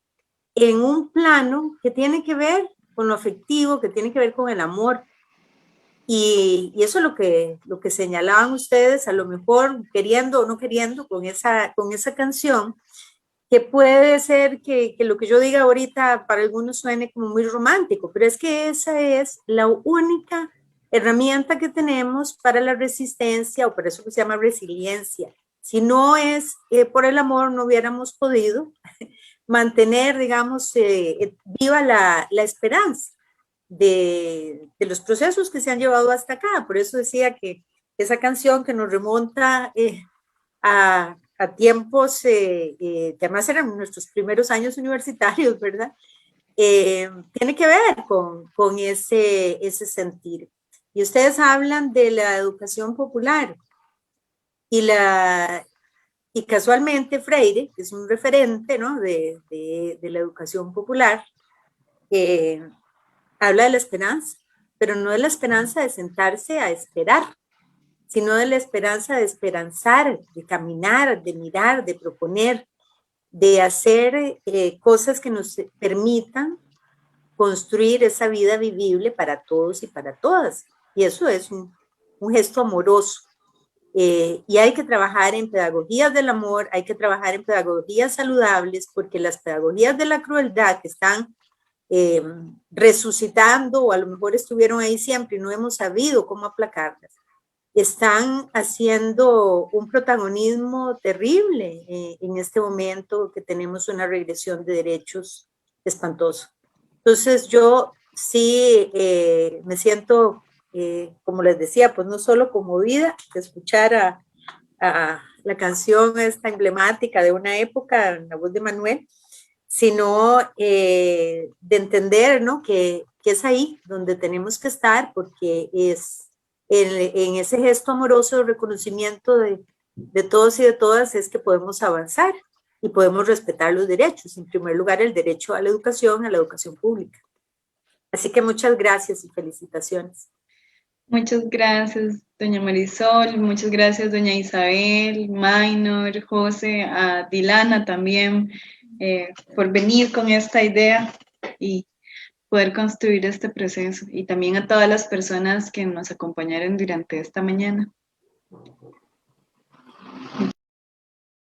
en un plano que tiene que ver con lo afectivo, que tiene que ver con el amor. Y eso es lo que señalaban ustedes, a lo mejor queriendo o no queriendo, con esa canción, que puede ser que lo que yo diga ahorita para algunos suene como muy romántico, pero es que esa es la única herramienta que tenemos para la resistencia, o por eso que se llama resiliencia. Si no es por el amor, no hubiéramos podido mantener, digamos, viva la esperanza de los procesos que se han llevado hasta acá. Por eso decía que esa canción que nos remonta a tiempos que además eran nuestros primeros años universitarios, ¿verdad? Tiene que ver con ese sentir. Y ustedes hablan de la educación popular y casualmente Freire, que es un referente, ¿no?, de la educación popular, habla de la esperanza, pero no de la esperanza de sentarse a esperar, sino de la esperanza de esperanzar, de caminar, de mirar, de proponer, de hacer cosas que nos permitan construir esa vida vivible para todos y para todas. Y eso es un gesto amoroso. Y hay que trabajar en pedagogías del amor, hay que trabajar en pedagogías saludables, porque las pedagogías de la crueldad que están resucitando, o a lo mejor estuvieron ahí siempre y no hemos sabido cómo aplacarlas, están haciendo un protagonismo terrible en este momento que tenemos una regresión de derechos espantosa. Entonces yo sí me siento, como les decía, pues no solo conmovida de escuchar a la canción esta emblemática de una época, en la voz de Manuel, sino de entender, ¿no?, que es ahí donde tenemos que estar, porque es en ese gesto amoroso de reconocimiento de todos y de todas es que podemos avanzar y podemos respetar los derechos, en primer lugar el derecho a la educación pública. Así que muchas gracias y felicitaciones. Muchas gracias, doña Marisol, muchas gracias, doña Isabel, Minor, José, a Dilana también, por venir con esta idea y poder construir este proceso, y también a todas las personas que nos acompañaron durante esta mañana.